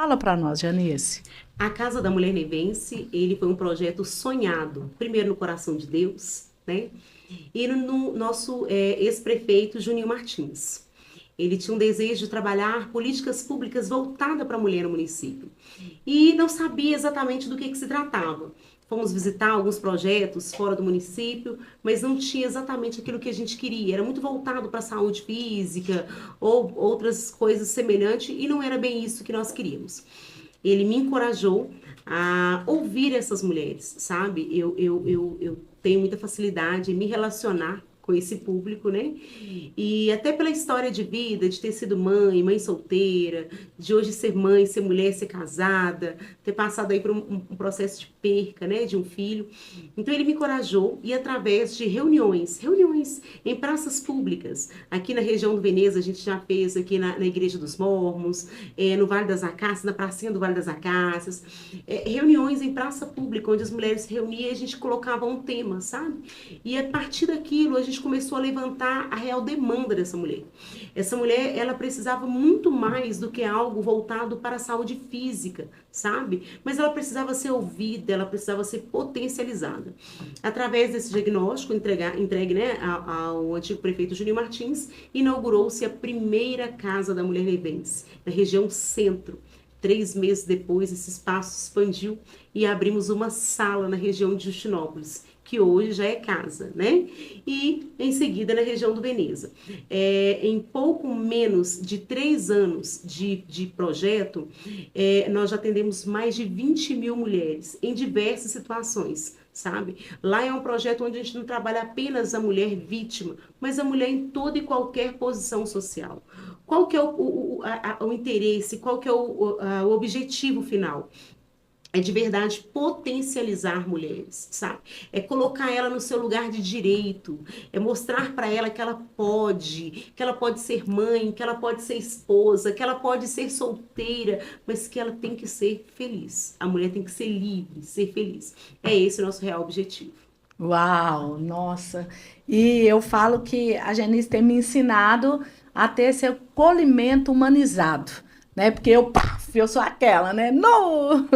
Fala para nós, Janice. A Casa da Mulher Nevense, ele foi um projeto sonhado, primeiro no coração de Deus, né? E no nosso ex-prefeito Juninho Martins. Ele tinha um desejo de trabalhar políticas públicas voltadas para a mulher no município. E não sabia exatamente do que se tratava. Fomos visitar alguns projetos fora do município, mas não tinha exatamente aquilo que a gente queria. Era muito voltado para a saúde física ou outras coisas semelhantes, e não era bem isso que nós queríamos. Ele me encorajou a ouvir essas mulheres, sabe? Eu tenho muita facilidade em me relacionar com esse público, né? E até pela história de vida, de ter sido mãe, mãe solteira, de hoje ser mãe, ser mulher, ser casada, ter passado aí por um processo de perca, né, de um filho. Então ele me encorajou e através de reuniões em praças públicas, aqui na região do Veneza, a gente já fez aqui na Igreja dos Mormons, no Vale das Acácias, na pracinha do Vale das Acácias, reuniões em praça pública, onde as mulheres se reuniam e a gente colocava um tema, sabe? E a partir daquilo a gente começou a levantar a real demanda dessa mulher. Essa mulher, ela precisava muito mais do que algo voltado para a saúde física, sabe? Mas ela precisava ser ouvida, ela precisava ser potencializada. Através desse diagnóstico entregue, né, ao antigo prefeito Júnior Martins, inaugurou-se a primeira Casa da Mulher Nevense, na região centro. 3 meses depois, esse espaço expandiu e abrimos uma sala na região de Justinópolis, que hoje já é casa, né? E em seguida na região do Veneza. Em pouco menos de 3 anos de projeto, nós já atendemos mais de 20 mil mulheres em diversas situações, sabe? Lá é um projeto onde a gente não trabalha apenas a mulher vítima, mas a mulher em toda e qualquer posição social. Qual que é o interesse, qual que é o objetivo final? É de verdade potencializar mulheres, sabe? É colocar ela no seu lugar de direito, é mostrar para ela que ela pode ser mãe, que ela pode ser esposa, que ela pode ser solteira, mas que ela tem que ser feliz. A mulher tem que ser livre, ser feliz. É esse o nosso real objetivo. Uau, nossa. E eu falo que a Janice tem me ensinado a ter esse acolhimento humanizado, né? Porque eu, paf, eu sou aquela, né? Não!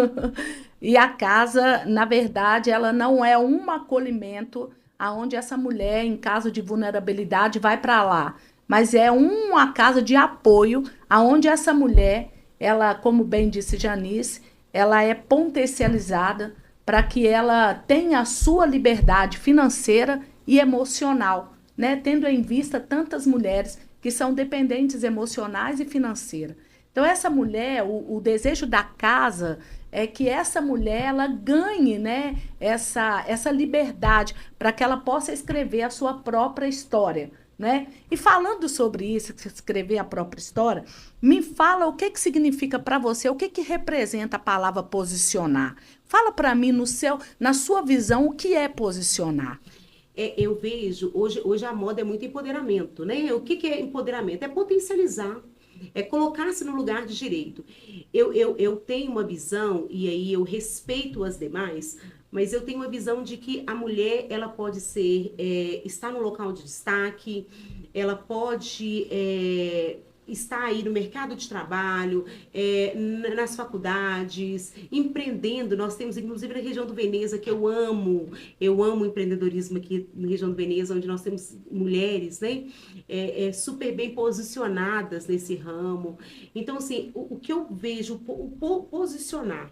E a casa, na verdade, ela não é um acolhimento aonde essa mulher, em caso de vulnerabilidade, vai para lá, mas é uma casa de apoio aonde essa mulher, ela, como bem disse Janice, ela é potencializada para que ela tenha a sua liberdade financeira e emocional, né? Tendo em vista tantas mulheres que são dependentes emocionais e financeiras. Então, essa mulher, o desejo da casa é que essa mulher ela ganhe, né, essa liberdade para que ela possa escrever a sua própria história. Né? E falando sobre isso, escrever a própria história, me fala o que, que significa para você, o que, que representa a palavra posicionar. Fala para mim, na sua visão, o que é posicionar. Eu vejo, hoje a moda é muito empoderamento, né? O que é empoderamento? É potencializar, é colocar-se no lugar de direito. Eu tenho uma visão, e aí eu respeito as demais, mas eu tenho uma visão de que a mulher, ela pode ser, estar no local de destaque, ela pode estar aí no mercado de trabalho, nas faculdades, empreendendo. Nós temos, inclusive, na região do Veneza, que eu amo o empreendedorismo aqui na região do Veneza, onde nós temos mulheres, né, super bem posicionadas nesse ramo. Então, assim, o que eu vejo, o posicionar,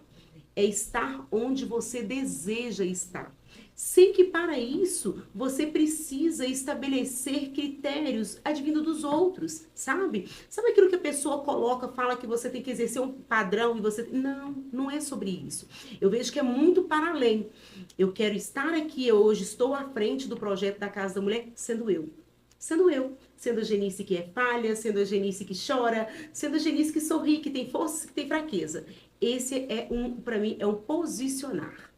é estar onde você deseja estar. Sem que para isso você precisa estabelecer critérios advindo dos outros, sabe? Sabe aquilo que a pessoa coloca, fala que você tem que exercer um padrão e você. Não, não é sobre isso. Eu vejo que é muito para além. Eu quero estar aqui, eu hoje estou à frente do projeto da Casa da Mulher, sendo eu. Sendo eu, sendo a Genice que é falha, sendo a Genice que chora, sendo a Genice que sorri, que tem força, que tem fraqueza. Esse para mim, é um posicionar.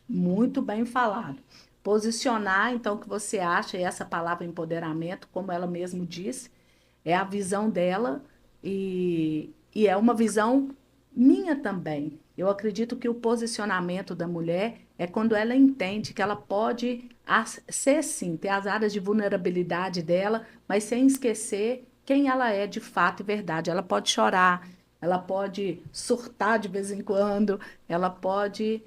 Muito bem falado. Posicionar, então, o que você acha, e essa palavra empoderamento, como ela mesmo disse, é a visão dela e é uma visão minha também. Eu acredito que o posicionamento da mulher é quando ela entende que ela pode ser, sim, ter as áreas de vulnerabilidade dela, mas sem esquecer quem ela é de fato e verdade. Ela pode chorar, ela pode surtar de vez em quando, ela pode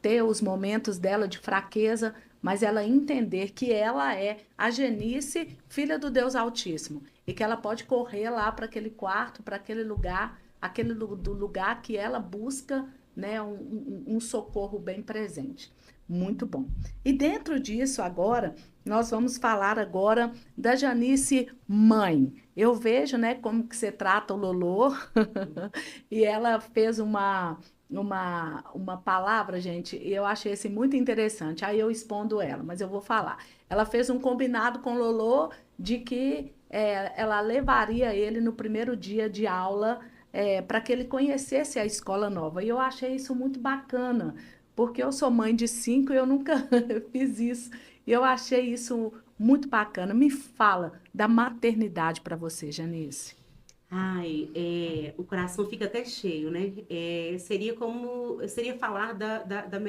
ter os momentos dela de fraqueza, mas ela entender que ela é a Genice, filha do Deus Altíssimo, e que ela pode correr lá para aquele quarto, para aquele lugar, do lugar que ela busca, né, um socorro bem presente. Muito bom. E dentro disso, agora, nós vamos falar agora da Janice mãe. Eu vejo, né, como que você trata o Lolô, e ela fez uma palavra, gente, e eu achei esse muito interessante. Aí eu expondo ela, mas eu vou falar. Ela fez um combinado com o Lolô de que ela levaria ele no primeiro dia de aula para que ele conhecesse a escola nova. E eu achei isso muito bacana, porque eu sou mãe de 5 e eu nunca fiz isso. E eu achei isso muito bacana. Me fala da maternidade para você, Janice. Ai, o coração fica até cheio, né? Seria falar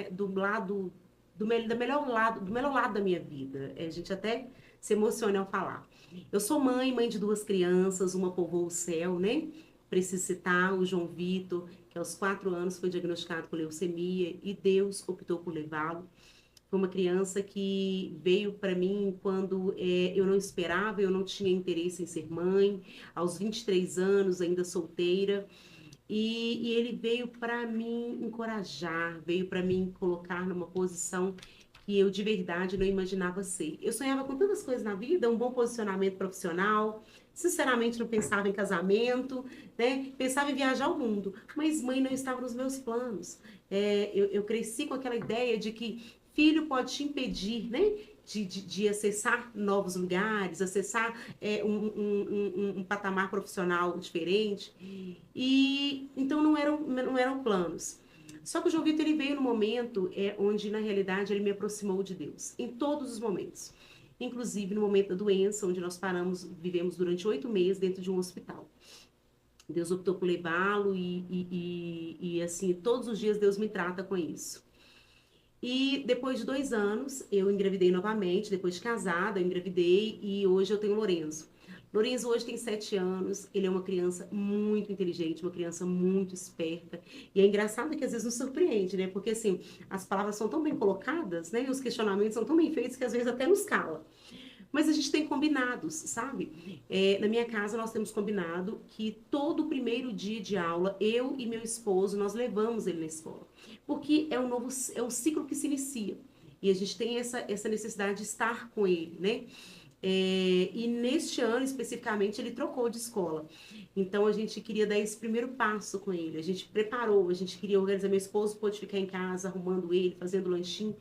do lado, do melhor lado da minha vida. A gente até se emociona ao falar. Eu sou mãe de duas crianças, uma povoou o céu, né? Preciso citar o João Vitor, que aos 4 anos foi diagnosticado com leucemia e Deus optou por levá-lo. Foi uma criança que veio para mim quando eu não esperava, eu não tinha interesse em ser mãe, aos 23 anos, ainda solteira. E ele veio para me encorajar, veio para me colocar numa posição que eu de verdade não imaginava ser. Eu sonhava com tantas coisas na vida, um bom posicionamento profissional, sinceramente não pensava em casamento, né? Pensava em viajar o mundo, mas mãe não estava nos meus planos. Eu cresci com aquela ideia de que filho pode te impedir, né? De acessar novos lugares, acessar um patamar profissional diferente. E então não eram planos. Só que o João Vitor ele veio no momento onde, na realidade, ele me aproximou de Deus, em todos os momentos. Inclusive no momento da doença, onde nós vivemos durante 8 meses dentro de um hospital. Deus optou por levá-lo e, assim, todos os dias Deus me trata com isso. E depois de 2 anos, eu engravidei novamente, depois de casada, eu engravidei e hoje eu tenho o Lorenzo. Lorenzo hoje tem 7 anos, ele é uma criança muito inteligente, uma criança muito esperta. E é engraçado que às vezes nos surpreende, né? Porque assim, as palavras são tão bem colocadas, né? E os questionamentos são tão bem feitos que às vezes até nos cala. Mas a gente tem combinados, sabe? Na minha casa nós temos combinado que todo primeiro dia de aula, eu e meu esposo, nós levamos ele na escola. Porque é um ciclo que se inicia. E a gente tem essa necessidade de estar com ele, né? E neste ano, especificamente, ele trocou de escola. Então, a gente queria dar esse primeiro passo com ele. A gente preparou, a gente queria organizar. Meu esposo pôde ficar em casa, arrumando ele, fazendo lanchinho.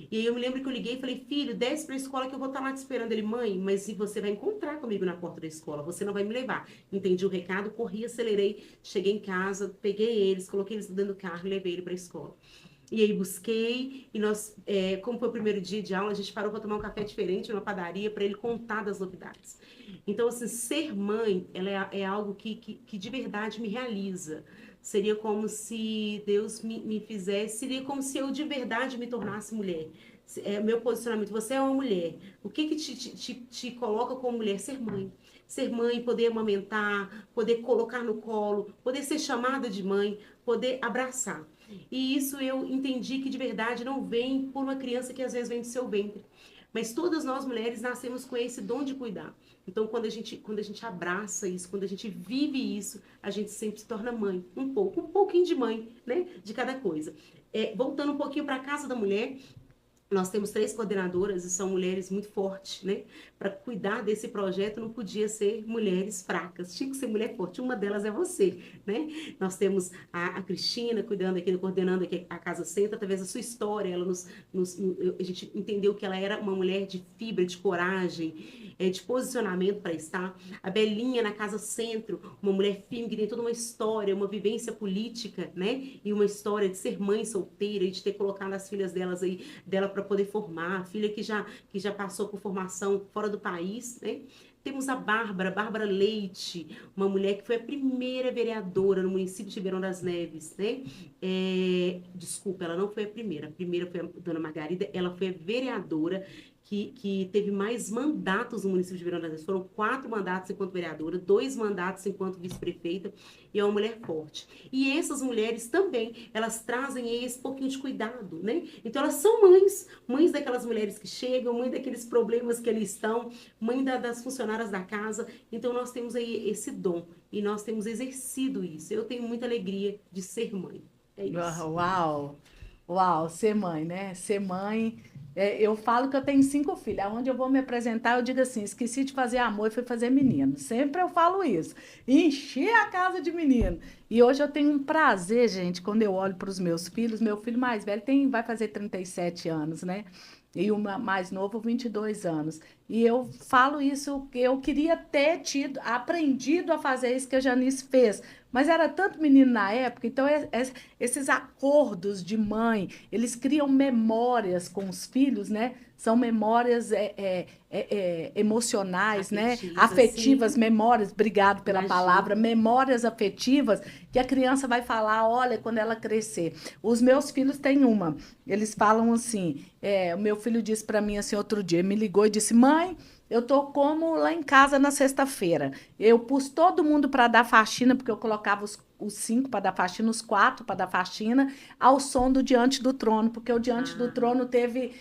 E aí eu me lembro que eu liguei e falei, filho, desce pra escola que eu vou estar lá te esperando. Ele, mãe, mas se você vai encontrar comigo na porta da escola, você não vai me levar. Entendi o recado, corri, acelerei, cheguei em casa, peguei eles, coloquei eles dentro do carro e levei ele pra escola. E aí busquei, e nós, como foi o primeiro dia de aula, a gente parou para tomar um café diferente numa padaria para ele contar das novidades. Então, assim, ser mãe, ela é algo que de verdade me realiza. Seria como se Deus me fizesse, seria como se eu de verdade me tornasse mulher. Meu posicionamento, você é uma mulher. O que te coloca como mulher? Ser mãe. Ser mãe, poder amamentar, poder colocar no colo, poder ser chamada de mãe, poder abraçar. E isso eu entendi que de verdade não vem por uma criança que às vezes vem do seu ventre. Mas todas nós mulheres nascemos com esse dom de cuidar. Então, quando a gente abraça isso, quando a gente vive isso, a gente sempre se torna mãe. Um pouquinho de mãe, né? De cada coisa. Voltando um pouquinho para a casa da mulher, nós temos 3 coordenadoras e são mulheres muito fortes, né? Para cuidar desse projeto não podia ser mulheres fracas, tinha que ser mulher forte. Uma delas é você, né? Nós temos a Cristina cuidando aqui, coordenando aqui a Casa Centro, através da sua história, ela a gente entendeu que ela era uma mulher de fibra, de coragem, de posicionamento para estar. A Belinha na Casa Centro, uma mulher firme que tem toda uma história, uma vivência política, né? E uma história de ser mãe solteira e de ter colocado as filhas dela para poder formar, a filha que já passou por formação fora do país, né? Temos a Bárbara Leite, uma mulher que foi a primeira vereadora no município de Ribeirão das Neves, né? Desculpa, ela não foi a primeira foi a dona Margarida, ela foi a vereadora que teve mais mandatos no município de Viranópolis. Foram 4 mandatos enquanto vereadora, 2 mandatos enquanto vice-prefeita, e é uma mulher forte. E essas mulheres também, elas trazem esse pouquinho de cuidado, né? Então elas são mães, mães daquelas mulheres que chegam, mães daqueles problemas que ali estão, mãe das funcionárias da casa. Então nós temos aí esse dom e nós temos exercido isso. Eu tenho muita alegria de ser mãe. É isso. Uau! Uau, ser mãe, né? Ser mãe. Eu falo que eu tenho 5 filhos. Aonde eu vou me apresentar, eu digo assim: esqueci de fazer amor e fui fazer menino. Sempre eu falo isso. Enchi a casa de menino. E hoje eu tenho um prazer, gente, quando eu olho para os meus filhos. Meu filho mais velho vai fazer 37 anos, né? E o mais novo, 22 anos. E eu falo isso, que eu queria ter tido, aprendido a fazer isso que a Janice fez. Mas era tanto menino na época, então esses acordos de mãe, eles criam memórias com os filhos, né? São memórias emocionais, né? Afetiva, Afetivas, sim. memórias, obrigado pela Imagina. palavra, memórias afetivas que a criança vai falar, olha, quando ela crescer. Os meus filhos têm uma, eles falam assim, o meu filho disse para mim assim outro dia, me ligou e disse, mãe, eu tô como lá em casa na sexta-feira. Eu pus todo mundo para dar faxina, porque eu colocava os 5 para dar faxina, os 4 para dar faxina, ao som do Diante do Trono, porque o Diante do Ah, Trono teve,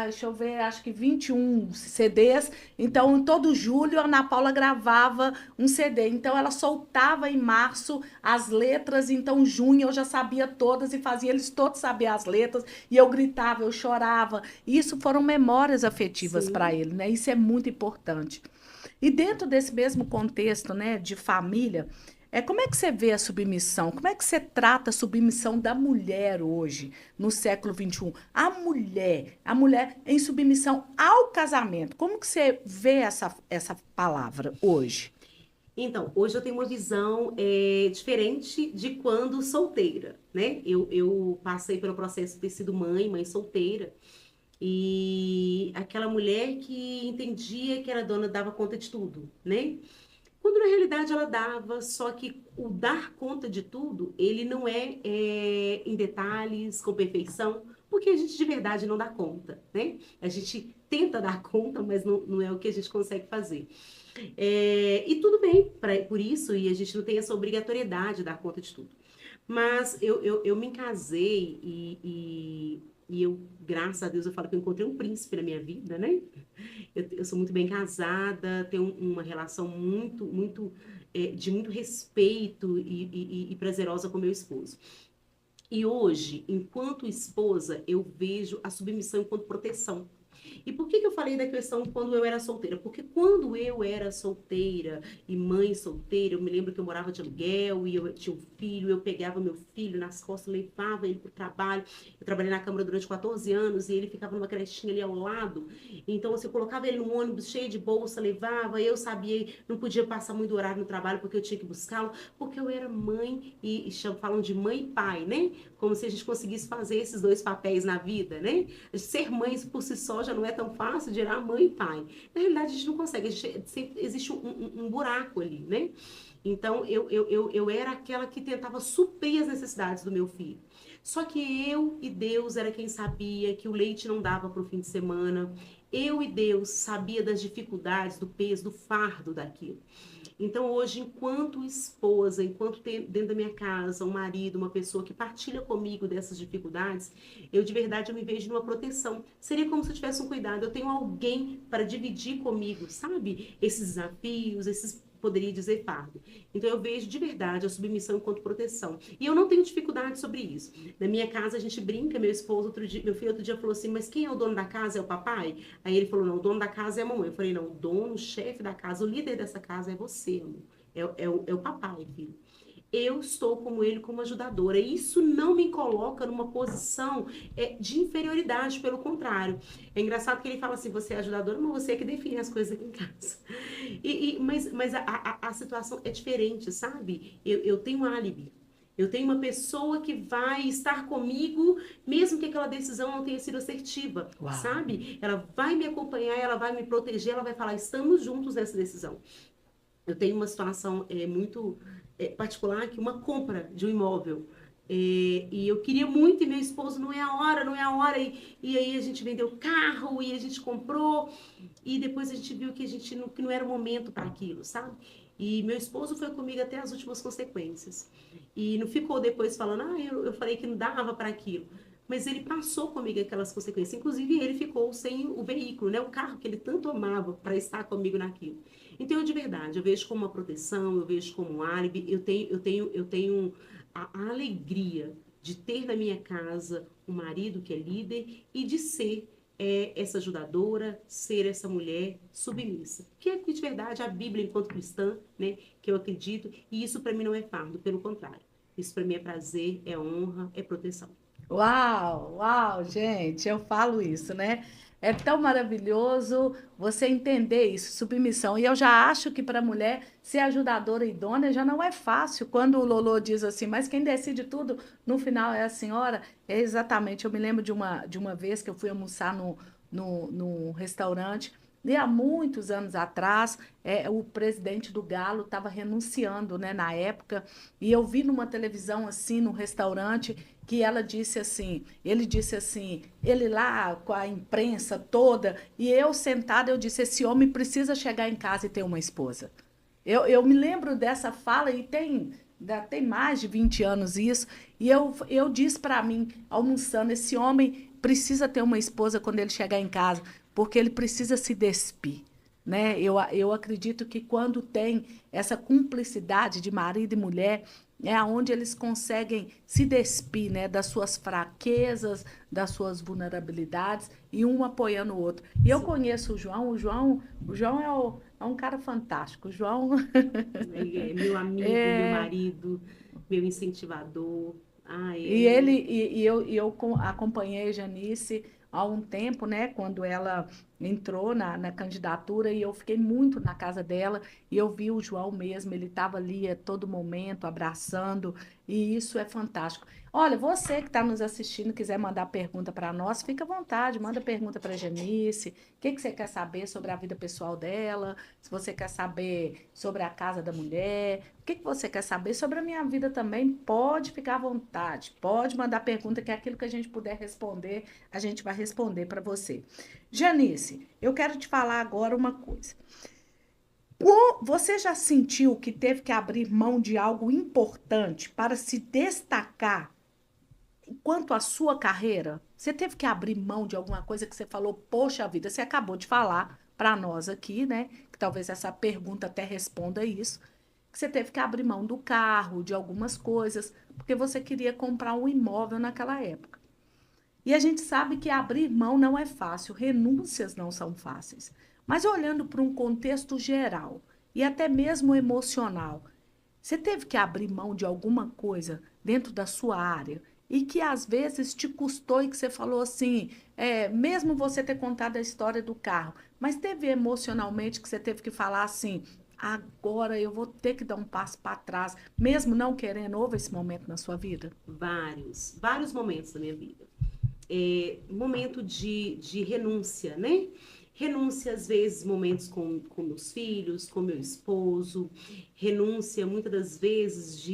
deixa eu ver, acho que 21 CDs. Então, em todo julho, a Ana Paula gravava um CD. Então, ela soltava em março as letras. Então, junho eu já sabia todas e fazia eles todos saber as letras. E eu gritava, eu chorava. Isso foram memórias afetivas para sim. ele, né? Isso é muito importante. E dentro desse mesmo contexto, né, de família, como é que você vê a submissão? Como é que você trata a submissão da mulher hoje, no século XXI? A mulher em submissão ao casamento. Como que você vê essa palavra hoje? Então, hoje eu tenho uma visão diferente de quando solteira, né? Eu passei pelo processo de ter sido mãe solteira, e aquela mulher que entendia que era dona, dava conta de tudo, né? Quando na realidade ela dava, só que o dar conta de tudo, ele não é em detalhes, com perfeição, porque a gente de verdade não dá conta, né? A gente tenta dar conta, mas não é o que a gente consegue fazer. E tudo bem por isso, e a gente não tem essa obrigatoriedade de dar conta de tudo. Mas eu me casei e eu, graças a Deus, eu falo que eu encontrei um príncipe na minha vida, né? Eu sou muito bem casada, tenho uma relação de muito respeito e prazerosa com meu esposo. E hoje, enquanto esposa, eu vejo a submissão enquanto proteção. E por que eu falei da questão quando eu era solteira? Porque quando eu era solteira e mãe solteira, eu me lembro que eu morava de aluguel e eu tinha um filho, eu pegava meu filho nas costas, levava ele para o trabalho. Eu trabalhei na Câmara durante 14 anos e ele ficava numa crechinha ali ao lado. Então, assim, eu colocava ele no ônibus cheio de bolsa, levava, eu sabia, não podia passar muito horário no trabalho porque eu tinha que buscá-lo, porque eu era mãe falam de mãe e pai, né? Como se a gente conseguisse fazer esses 2 papéis na vida, né? Ser mãe por si só já não é tão fácil, dirá mãe e pai. Na realidade, a gente não consegue, sempre existe um buraco ali, né? Então, eu era aquela que tentava suprir as necessidades do meu filho. Só que eu e Deus era quem sabia que o leite não dava para o fim de semana. Eu e Deus sabia das dificuldades, do peso, do fardo daquilo. Então, hoje, enquanto esposa, enquanto tem dentro da minha casa um marido, uma pessoa que partilha comigo dessas dificuldades, eu de verdade eu me vejo numa proteção. Seria como se eu tivesse um cuidado, eu tenho alguém para dividir comigo, sabe? Esses desafios, esses poderia dizer fardo. Então eu vejo de verdade a submissão enquanto proteção. E eu não tenho dificuldade sobre isso. Na minha casa a gente brinca, meu esposo outro dia, meu filho outro dia falou assim: "Mas quem é o dono da casa? É o papai?" Aí ele falou: "Não, o dono da casa é a mamãe." Eu falei: "Não, o dono, o chefe da casa, o líder dessa casa é você, amor. É o papai, filho. Eu estou como ele, como ajudadora. E isso não me coloca numa posição de inferioridade, pelo contrário. É engraçado que ele fala assim: você é ajudadora, mas você é que define as coisas aqui em casa. Mas a situação é diferente, sabe? Eu tenho um álibi. Eu tenho uma pessoa que vai estar comigo, mesmo que aquela decisão não tenha sido assertiva, Uau! sabe? Ela vai me acompanhar, ela vai me proteger, ela vai falar: estamos juntos nessa decisão. Eu tenho uma situação muito particular, que uma compra de um imóvel. E eu queria muito, e meu esposo, não é a hora, não é a hora. E aí a gente vendeu o carro, e a gente comprou, e depois a gente viu que que não era o momento para aquilo, sabe? E meu esposo foi comigo até as últimas consequências. E não ficou depois falando, eu falei que não dava para aquilo. Mas ele passou comigo aquelas consequências. Inclusive, ele ficou sem o veículo, né? O carro que ele tanto amava para estar comigo naquilo. Então, eu de verdade, eu vejo como uma proteção, eu vejo como um álibi. Eu tenho a alegria de ter na minha casa um marido que é líder e de ser essa ajudadora, ser essa mulher submissa. Que é de verdade a Bíblia enquanto cristã, né, que eu acredito, e isso para mim não é fardo, pelo contrário. Isso para mim é prazer, é honra, é proteção. Uau, uau, gente, eu falo isso, né? É tão maravilhoso você entender isso, submissão. E eu já acho que para a mulher ser ajudadora idônea já não é fácil. Quando o Lolo diz assim, mas quem decide tudo no final é a senhora, é exatamente. Eu me lembro de uma vez que eu fui almoçar no restaurante. E há muitos anos atrás, o presidente do Galo estava renunciando, né, na época, e eu vi numa televisão assim, no restaurante, que ela disse assim, ele disse assim, ele lá com a imprensa toda, e eu sentada, eu disse, esse homem precisa chegar em casa e ter uma esposa. Eu me lembro dessa fala e tem mais de 20 anos isso, e eu disse para mim, almoçando, esse homem precisa ter uma esposa quando ele chegar em casa, porque ele precisa se despir. Né? Eu acredito que quando tem essa cumplicidade de marido e mulher, é onde eles conseguem se despir, né, das suas fraquezas, das suas vulnerabilidades, e um apoiando o outro. E eu Sim, conheço o João é um cara fantástico. O João ele é meu amigo, meu é, marido, meu incentivador. E ele e eu acompanhei a Janice há um tempo, né, quando ela entrou na candidatura e eu fiquei muito na casa dela e eu vi o João mesmo, ele estava ali a todo momento abraçando e isso é fantástico. Olha, você que está nos assistindo, quiser mandar pergunta para nós, fica à vontade, manda pergunta para a Janice. O que que você quer saber sobre a vida pessoal dela? Se você quer saber sobre a casa da mulher, o que que você quer saber sobre a minha vida também? Pode ficar à vontade, pode mandar pergunta, que é aquilo que a gente puder responder, a gente vai responder para você. Janice, eu quero te falar agora uma coisa. Você já sentiu que teve que abrir mão de algo importante para se destacar quanto à sua carreira? Você teve que abrir mão de alguma coisa que você falou, poxa vida, você acabou de falar para nós aqui, né? Que talvez essa pergunta até responda isso, que você teve que abrir mão do carro, de algumas coisas, porque você queria comprar um imóvel naquela época. E a gente sabe que abrir mão não é fácil, renúncias não são fáceis. Mas olhando para um contexto geral e até mesmo emocional, você teve que abrir mão de alguma coisa dentro da sua área e que às vezes te custou e que você falou assim, mesmo você ter contado a história do carro, mas teve emocionalmente que você teve que falar assim, agora eu vou ter que dar um passo para trás, mesmo não querendo, houve esse momento na sua vida? vários momentos da minha vida. Momento de renúncia, né? Renúncia, às vezes, momentos com meus filhos, com meu esposo, renúncia, muitas das vezes,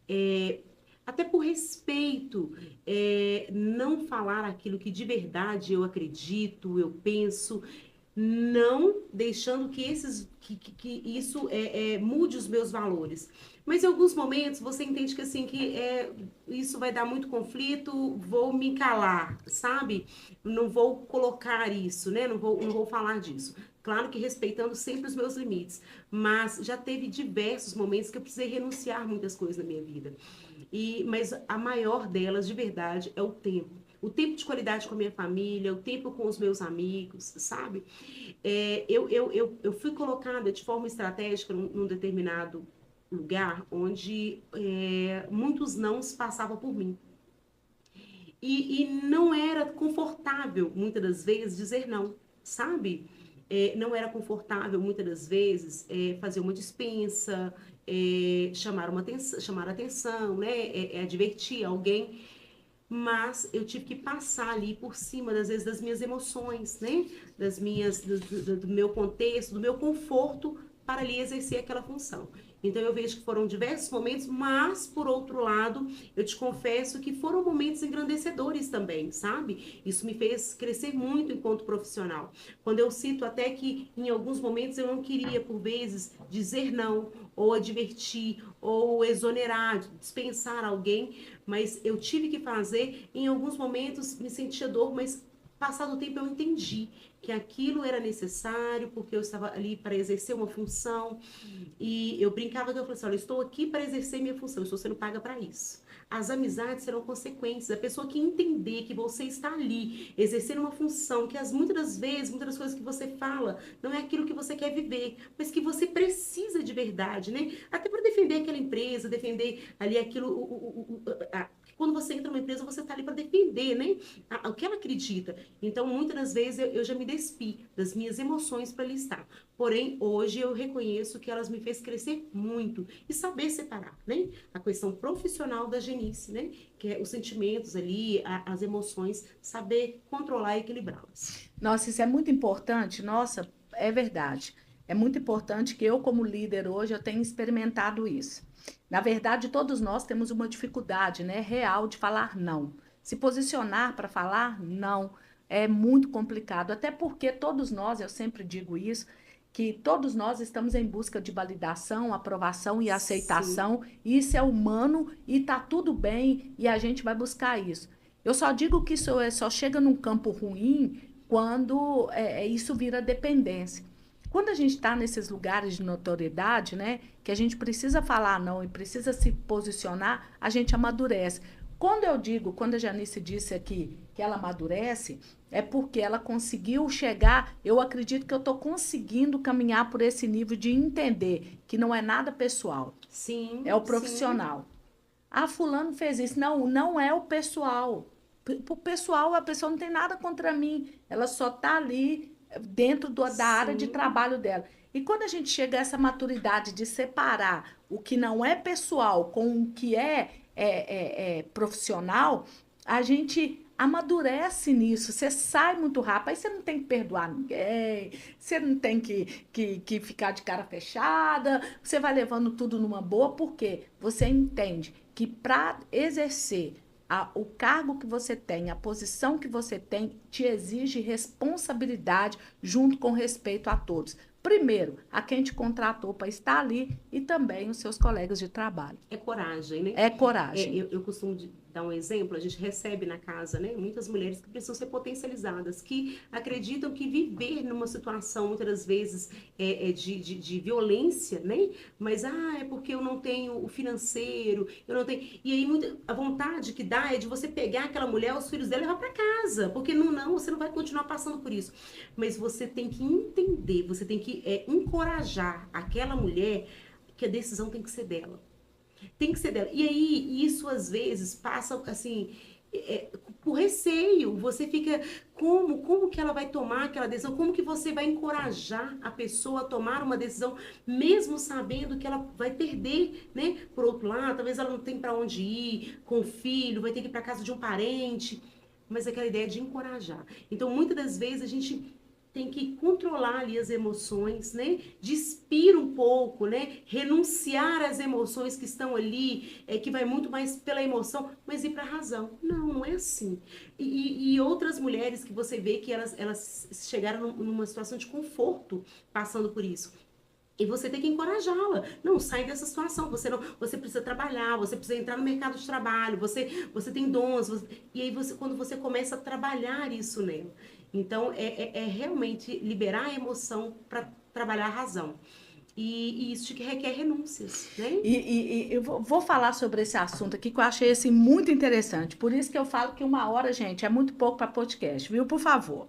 é, até por respeito, não falar aquilo que de verdade eu acredito, eu penso, não deixando que isso mude os meus valores. Mas em alguns momentos você entende que assim que isso vai dar muito conflito, vou me calar, sabe? Não vou colocar isso, né? Não vou falar disso. Claro que respeitando sempre os meus limites, mas já teve diversos momentos que eu precisei renunciar a muitas coisas na minha vida. Mas a maior delas, de verdade, é o tempo. O tempo de qualidade com a minha família, o tempo com os meus amigos, sabe? Eu fui colocada de forma estratégica num determinado lugar onde muitos nãos passavam por mim. E não era confortável, muitas das vezes, dizer não, sabe? Não era confortável, muitas das vezes, fazer uma dispensa, chamar atenção, né? Advertir alguém, mas eu tive que passar ali por cima, às vezes, das minhas emoções, né? Do meu contexto, do meu conforto, para ali exercer aquela função. Então, eu vejo que foram diversos momentos, mas, por outro lado, eu te confesso que foram momentos engrandecedores também, sabe? Isso me fez crescer muito enquanto profissional. Quando eu cito até que, em alguns momentos, eu não queria, por vezes, dizer não, ou advertir, ou exonerar, dispensar alguém, mas eu tive que fazer. Em alguns momentos, me sentia dor, mas passado o tempo eu entendi que aquilo era necessário, porque eu estava ali para exercer uma função, e eu brincava que eu falei assim, olha, eu estou aqui para exercer minha função, eu estou sendo paga para isso. As amizades serão consequências. A pessoa que entender que você está ali exercendo uma função, que muitas das vezes, muitas das coisas que você fala, não é aquilo que você quer viver, mas que você precisa de verdade, né? Até para defender aquela empresa, defender ali aquilo, quando você entra numa empresa, você está ali para defender, né? O que ela acredita. Então, muitas das vezes, eu já me despi das minhas emoções para ali estar. Porém, hoje eu reconheço que elas me fez crescer muito e saber separar, né? A questão profissional da genice, né? Que é os sentimentos ali, as emoções, saber controlar e equilibrá-las. Nossa, isso é muito importante. Nossa, é verdade. É muito importante que eu, como líder hoje, eu tenha experimentado isso. Na verdade, todos nós temos uma dificuldade, né, real de falar não. Se posicionar para falar não é muito complicado, até porque todos nós, eu sempre digo isso, que todos nós estamos em busca de validação, aprovação e Sim, aceitação. Isso é humano e tá tudo bem e a gente vai buscar isso. Eu só digo que isso só chega num campo ruim quando isso vira dependência. Quando a gente está nesses lugares de notoriedade, né, que a gente precisa falar não e precisa se posicionar, a gente amadurece. Quando eu digo, quando a Janice disse aqui que ela amadurece, é porque ela conseguiu chegar. Eu acredito que eu estou conseguindo caminhar por esse nível de entender que não é nada pessoal, é sim, o sim. profissional. Ah, fulano fez isso. Não, não é o pessoal. O pessoal, a pessoa não tem nada contra mim. Ela só está ali dentro da área de Sim, trabalho dela. E quando a gente chega a essa maturidade de separar o que não é pessoal com o que é profissional, a gente amadurece nisso. Você sai muito rápido. Aí você não tem que perdoar ninguém, você não tem que ficar de cara fechada, você vai levando tudo numa boa, porque você entende que para exercer o cargo que você tem, a posição que você tem, te exige responsabilidade junto com respeito a todos. Primeiro, a quem te contratou para estar ali e também os seus colegas de trabalho. é coragem, né? É coragem. Eu costumo dar um exemplo, a gente recebe na casa, né, muitas mulheres que precisam ser potencializadas, que acreditam que viver numa situação, muitas das vezes, de violência, né? Mas, é porque eu não tenho o financeiro, eu não tenho... E aí, a vontade que dá é de você pegar aquela mulher, os filhos dela e levar para casa, porque não, você não vai continuar passando por isso. Mas você tem que entender, você tem que encorajar aquela mulher que a decisão tem que ser dela. Tem que ser dela. E aí, isso às vezes passa assim, por receio. Você fica, como que ela vai tomar aquela decisão? Como que você vai encorajar a pessoa a tomar uma decisão, mesmo sabendo que ela vai perder, né? Por outro lado, talvez ela não tenha para onde ir com o filho, vai ter que ir para casa de um parente. Mas aquela ideia de encorajar. Então, muitas das vezes a gente tem que controlar ali as emoções, né? Despir um pouco, né? Renunciar às emoções que estão ali, que vai muito mais pela emoção, mas ir para a razão. Não é assim. E outras mulheres que você vê que elas chegaram numa situação de conforto passando por isso. E você tem que encorajá-la. Não, sai dessa situação. Você precisa trabalhar, você precisa entrar no mercado de trabalho, você tem dons. E aí, quando você começa a trabalhar isso nela. Então, é realmente liberar a emoção para trabalhar a razão. E isso que requer renúncias, né? E eu vou falar sobre esse assunto aqui que eu achei assim, muito interessante. Por isso que eu falo que 1 hora, gente, é muito pouco para podcast, viu? Por favor.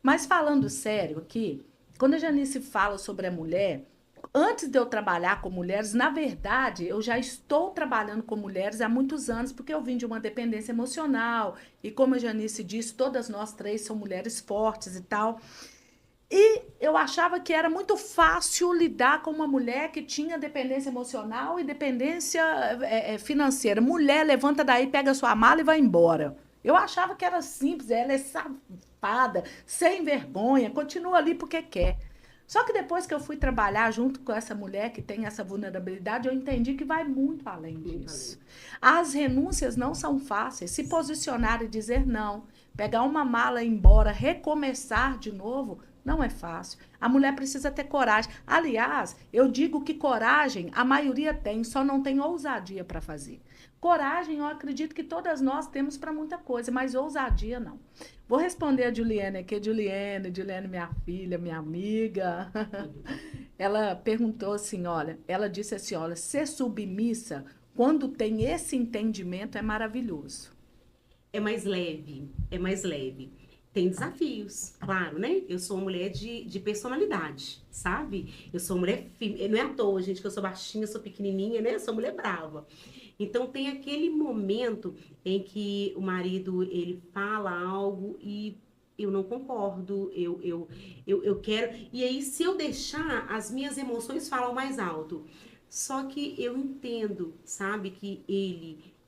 Mas falando sério aqui, quando a Janice fala sobre a mulher, antes de eu trabalhar com mulheres, na verdade, eu já estou trabalhando com mulheres há muitos anos, porque eu vim de uma dependência emocional. E como a Janice disse, todas nós três somos mulheres fortes e tal. E eu achava que era muito fácil lidar com uma mulher que tinha dependência emocional e dependência financeira. Mulher, levanta daí, pega sua mala e vai embora. Eu achava que era simples, ela é safada, sem vergonha, continua ali porque quer. Só que depois que eu fui trabalhar junto com essa mulher que tem essa vulnerabilidade, eu entendi que vai muito além Muito disso. além. As renúncias não são fáceis. Se posicionar e dizer não, pegar uma mala e ir embora, recomeçar de novo, não é fácil. A mulher precisa ter coragem. Aliás, eu digo que coragem a maioria tem, só não tem ousadia para fazer. Coragem, eu acredito que todas nós temos para muita coisa, mas ousadia não. Vou responder a Juliane aqui. Juliane, minha filha, minha amiga. Ela perguntou assim, olha, ela disse assim, olha, ser submissa, quando tem esse entendimento, é maravilhoso. É mais leve, é mais leve. Tem desafios, claro, né? Eu sou uma mulher de personalidade, sabe? Eu sou uma mulher firme. Não é à toa, gente, que eu sou baixinha, sou pequenininha, né? Eu sou mulher brava. Então, tem aquele momento em que o marido, ele fala algo e eu não concordo, eu quero... E aí, se eu deixar, as minhas emoções falam mais alto. Só que eu entendo, sabe, que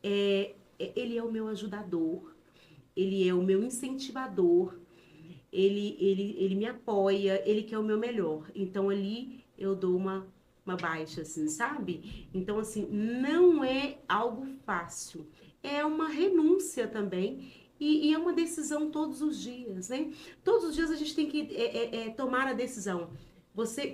ele é o meu ajudador, ele é o meu incentivador, ele me apoia, ele quer o meu melhor. Então ali eu dou uma baixa, assim, sabe? Então, assim, não é algo fácil. É uma renúncia também. E é uma decisão todos os dias, né? Todos os dias a gente tem que tomar a decisão.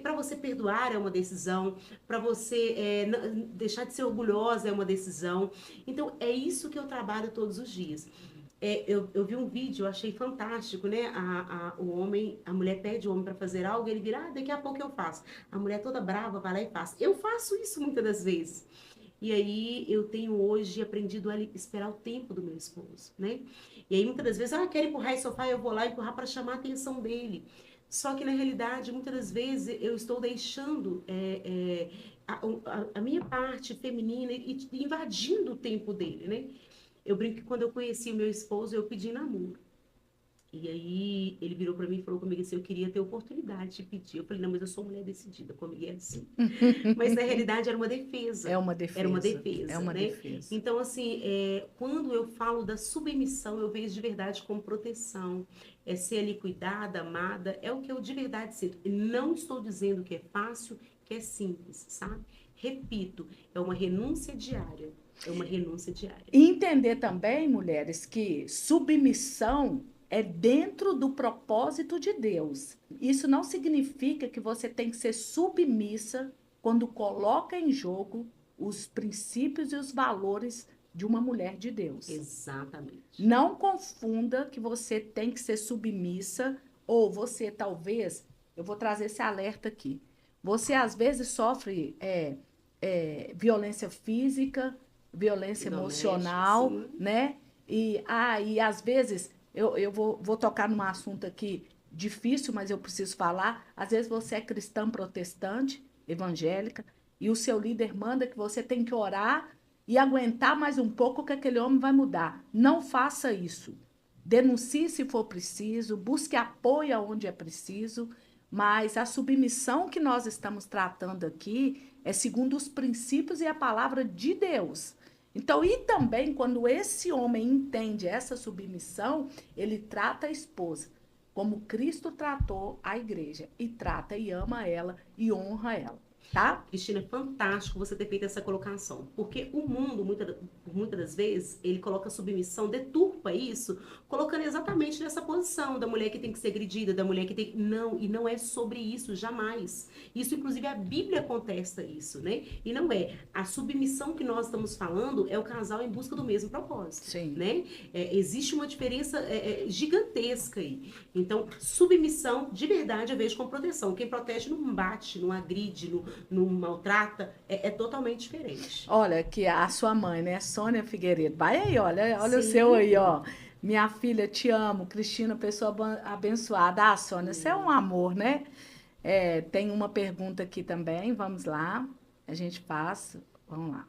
Para você perdoar é uma decisão, para você deixar de ser orgulhosa é uma decisão. Então, é isso que eu trabalho todos os dias. Eu vi um vídeo, eu achei fantástico, né? A mulher pede o homem para fazer algo, ele vira, daqui a pouco eu faço. A mulher toda brava vai lá e faz. Eu faço isso muitas das vezes. E aí eu tenho hoje aprendido a esperar o tempo do meu esposo, né? E aí muitas das vezes, quero empurrar esse sofá, eu vou lá empurrar para chamar a atenção dele. Só que na realidade, muitas das vezes eu estou deixando a minha parte feminina e invadindo o tempo dele, né? Eu brinco que quando eu conheci o meu esposo, eu pedi namoro. E aí ele virou para mim e falou comigo assim, eu queria ter oportunidade de pedir. Eu falei, não, mas eu sou mulher decidida, comigo é assim. Mas na realidade era uma defesa. É uma Era uma defesa, é defesa, uma né? defesa. Então, assim, quando eu falo da submissão, eu vejo de verdade como proteção. É ser ali cuidada, amada, é o que eu de verdade sinto. E não estou dizendo que é fácil, que é simples, sabe? Repito, é uma renúncia diária. É uma renúncia diária. E entender também, mulheres, que submissão é dentro do propósito de Deus. Isso não significa que você tem que ser submissa quando coloca em jogo os princípios e os valores de uma mulher de Deus. Exatamente. Não confunda que você tem que ser submissa ou você talvez, eu vou trazer esse alerta aqui. Você às vezes sofre violência física, violência Doméstica, emocional, sim. né? E às vezes eu vou tocar num assunto aqui difícil, mas eu preciso falar. Às vezes você é cristã protestante, evangélica, e o seu líder manda que você tem que orar e aguentar mais um pouco que aquele homem vai mudar. Não faça isso. Denuncie se for preciso, busque apoio onde é preciso, mas a submissão que nós estamos tratando aqui é segundo os princípios e a palavra de Deus. Então, e também quando esse homem entende essa submissão, ele trata a esposa como Cristo tratou a igreja, e trata e ama ela e honra ela, tá? Cristina, é fantástico você ter feito essa colocação, porque o mundo, muitas das vezes, ele coloca submissão, deturpa isso, colocando exatamente nessa posição da mulher que tem que ser agredida, da mulher que tem... Não, e não é sobre isso, jamais. Isso, inclusive, a Bíblia contesta isso, né? E não é. A submissão que nós estamos falando é o casal em busca do mesmo propósito, Sim. né? Existe uma diferença gigantesca aí. Então, submissão, de verdade, eu vejo como proteção. Quem protege não bate, não agride, não maltrata, é totalmente diferente. Olha, que a sua mãe, né? Sônia Figueiredo. Vai aí, olha o seu Sim. aí, ó. Minha filha, te amo. Cristina, pessoa abençoada. Ah, Sônia, você é um amor, né? Tem uma pergunta aqui também, vamos lá. A gente passa, vamos lá.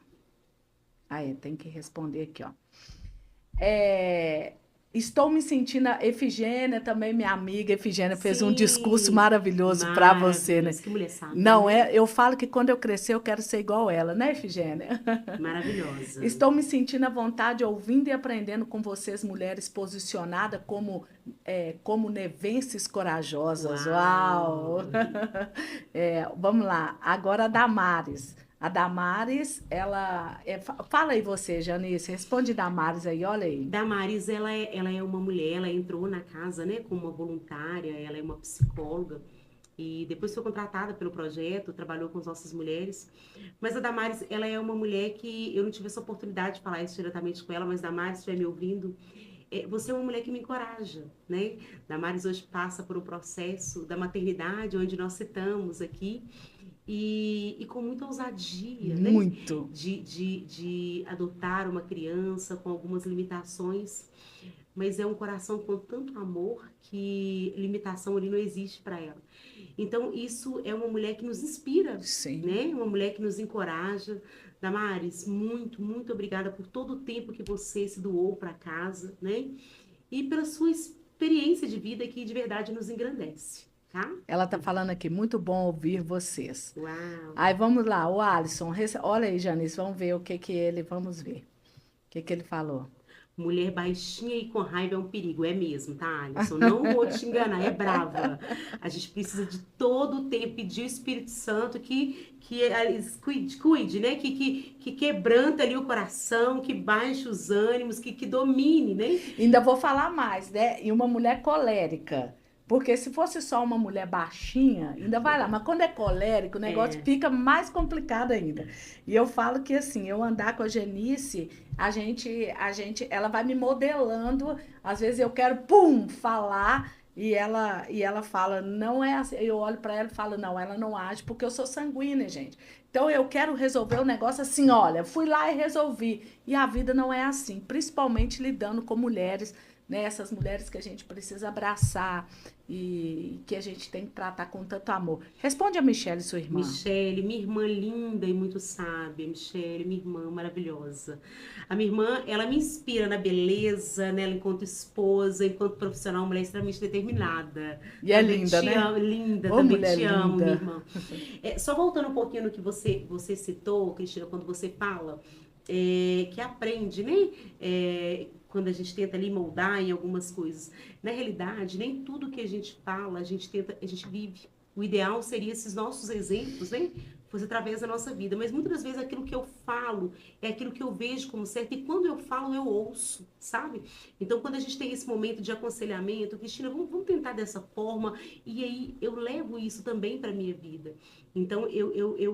Aí, tem que responder aqui, ó. Estou me sentindo, a Efigênia também, minha amiga Efigênia, fez um discurso Sim, maravilhoso para você, né? maravilhoso. Que mulher sábia, Não, né? eu falo que quando eu crescer eu quero ser igual ela, né, Efigênia? Maravilhosa. Estou me sentindo à vontade, ouvindo e aprendendo com vocês, mulheres posicionadas como nevenses corajosas. Uau! Uau! Vamos lá. Agora a Damares. A Damares, fala aí você, Janice. Responde Damares aí, olha aí. Damares, ela é uma mulher, ela entrou na casa, né, como uma voluntária, ela é uma psicóloga e depois foi contratada pelo projeto, trabalhou com as nossas mulheres. Mas a Damares, ela é uma mulher que eu não tive essa oportunidade de falar isso diretamente com ela, mas Damares, se estiver me ouvindo, você é uma mulher que me encoraja, né? Damares hoje passa por um processo da maternidade, onde nós citamos aqui, e com muita ousadia, né? Muito. De adotar uma criança com algumas limitações, mas é um coração com tanto amor que limitação ali não existe para ela. Então, isso é uma mulher que nos inspira, Sim. né? Uma mulher que nos encoraja. Damares, muito, muito obrigada por todo o tempo que você se doou para casa, né? E pela sua experiência de vida que de verdade nos engrandece, tá? Ela tá falando aqui, muito bom ouvir vocês. Uau! Aí vamos lá, o Alisson, olha aí, Janice, vamos ver o que que ele falou. Mulher baixinha e com raiva é um perigo, é mesmo, tá, Alisson? Não vou te enganar, é brava. A gente precisa de todo o tempo pedir o Espírito Santo que cuide, né? Que quebranta ali o coração, que baixe os ânimos, que domine, né? Ainda vou falar mais, né? E uma mulher colérica. Porque se fosse só uma mulher baixinha, ainda vai lá. Mas quando é colérico, o negócio É, fica mais complicado ainda. E eu falo que assim, eu andar com a Genice, ela vai me modelando. Às vezes eu quero, pum, falar. E ela fala, não é assim. Eu olho para ela e falo, não, ela não age porque eu sou sanguínea, gente. Então eu quero resolver o negócio assim, olha, fui lá e resolvi. E a vida não é assim, principalmente lidando com mulheres, né? Essas mulheres que a gente precisa abraçar e que a gente tem que tratar com tanto amor. Responde a Michelle, sua irmã. Michele, minha irmã linda e muito sábia. Michele, minha irmã maravilhosa. A minha irmã, ela me inspira na beleza, nela enquanto esposa, enquanto profissional, uma mulher extremamente determinada. E é Também linda, te né? amo, linda, Ô, também mulher te amo, minha linda. irmã. Só voltando um pouquinho no que você citou, Cristina, quando você fala que aprende, né? Quando a gente tenta ali moldar em algumas coisas. Na realidade, nem tudo que a gente fala, a gente vive. O ideal seria esses nossos exemplos, né? Fosse através da nossa vida. Mas muitas das vezes aquilo que eu falo é aquilo que eu vejo como certo. E quando eu falo, eu ouço, sabe? Então, quando a gente tem esse momento de aconselhamento, Cristina, vamos tentar dessa forma. E aí eu levo isso também para a minha vida. Então,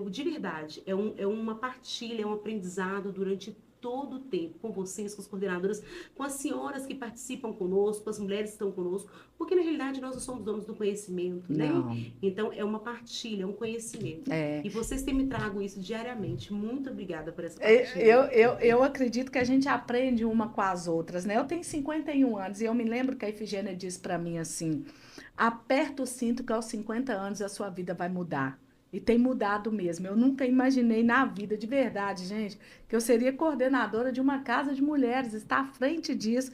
de verdade, é uma partilha, é um aprendizado durante todo o tempo, com vocês, com as coordenadoras, com as senhoras que participam conosco, com as mulheres que estão conosco, porque na realidade nós não somos donos do conhecimento, né? Não. Então é uma partilha, é um conhecimento. É. E vocês têm me trago isso diariamente. Muito obrigada por essa Eu, partilha. eu, eu acredito que a gente aprende uma com as outras, né? Eu tenho 51 anos e eu me lembro que a Efigênia disse para mim assim: aperta o cinto que aos 50 anos a sua vida vai mudar. E tem mudado mesmo. Eu nunca imaginei na vida, de verdade, gente, que eu seria coordenadora de uma casa de mulheres, estar à frente disso.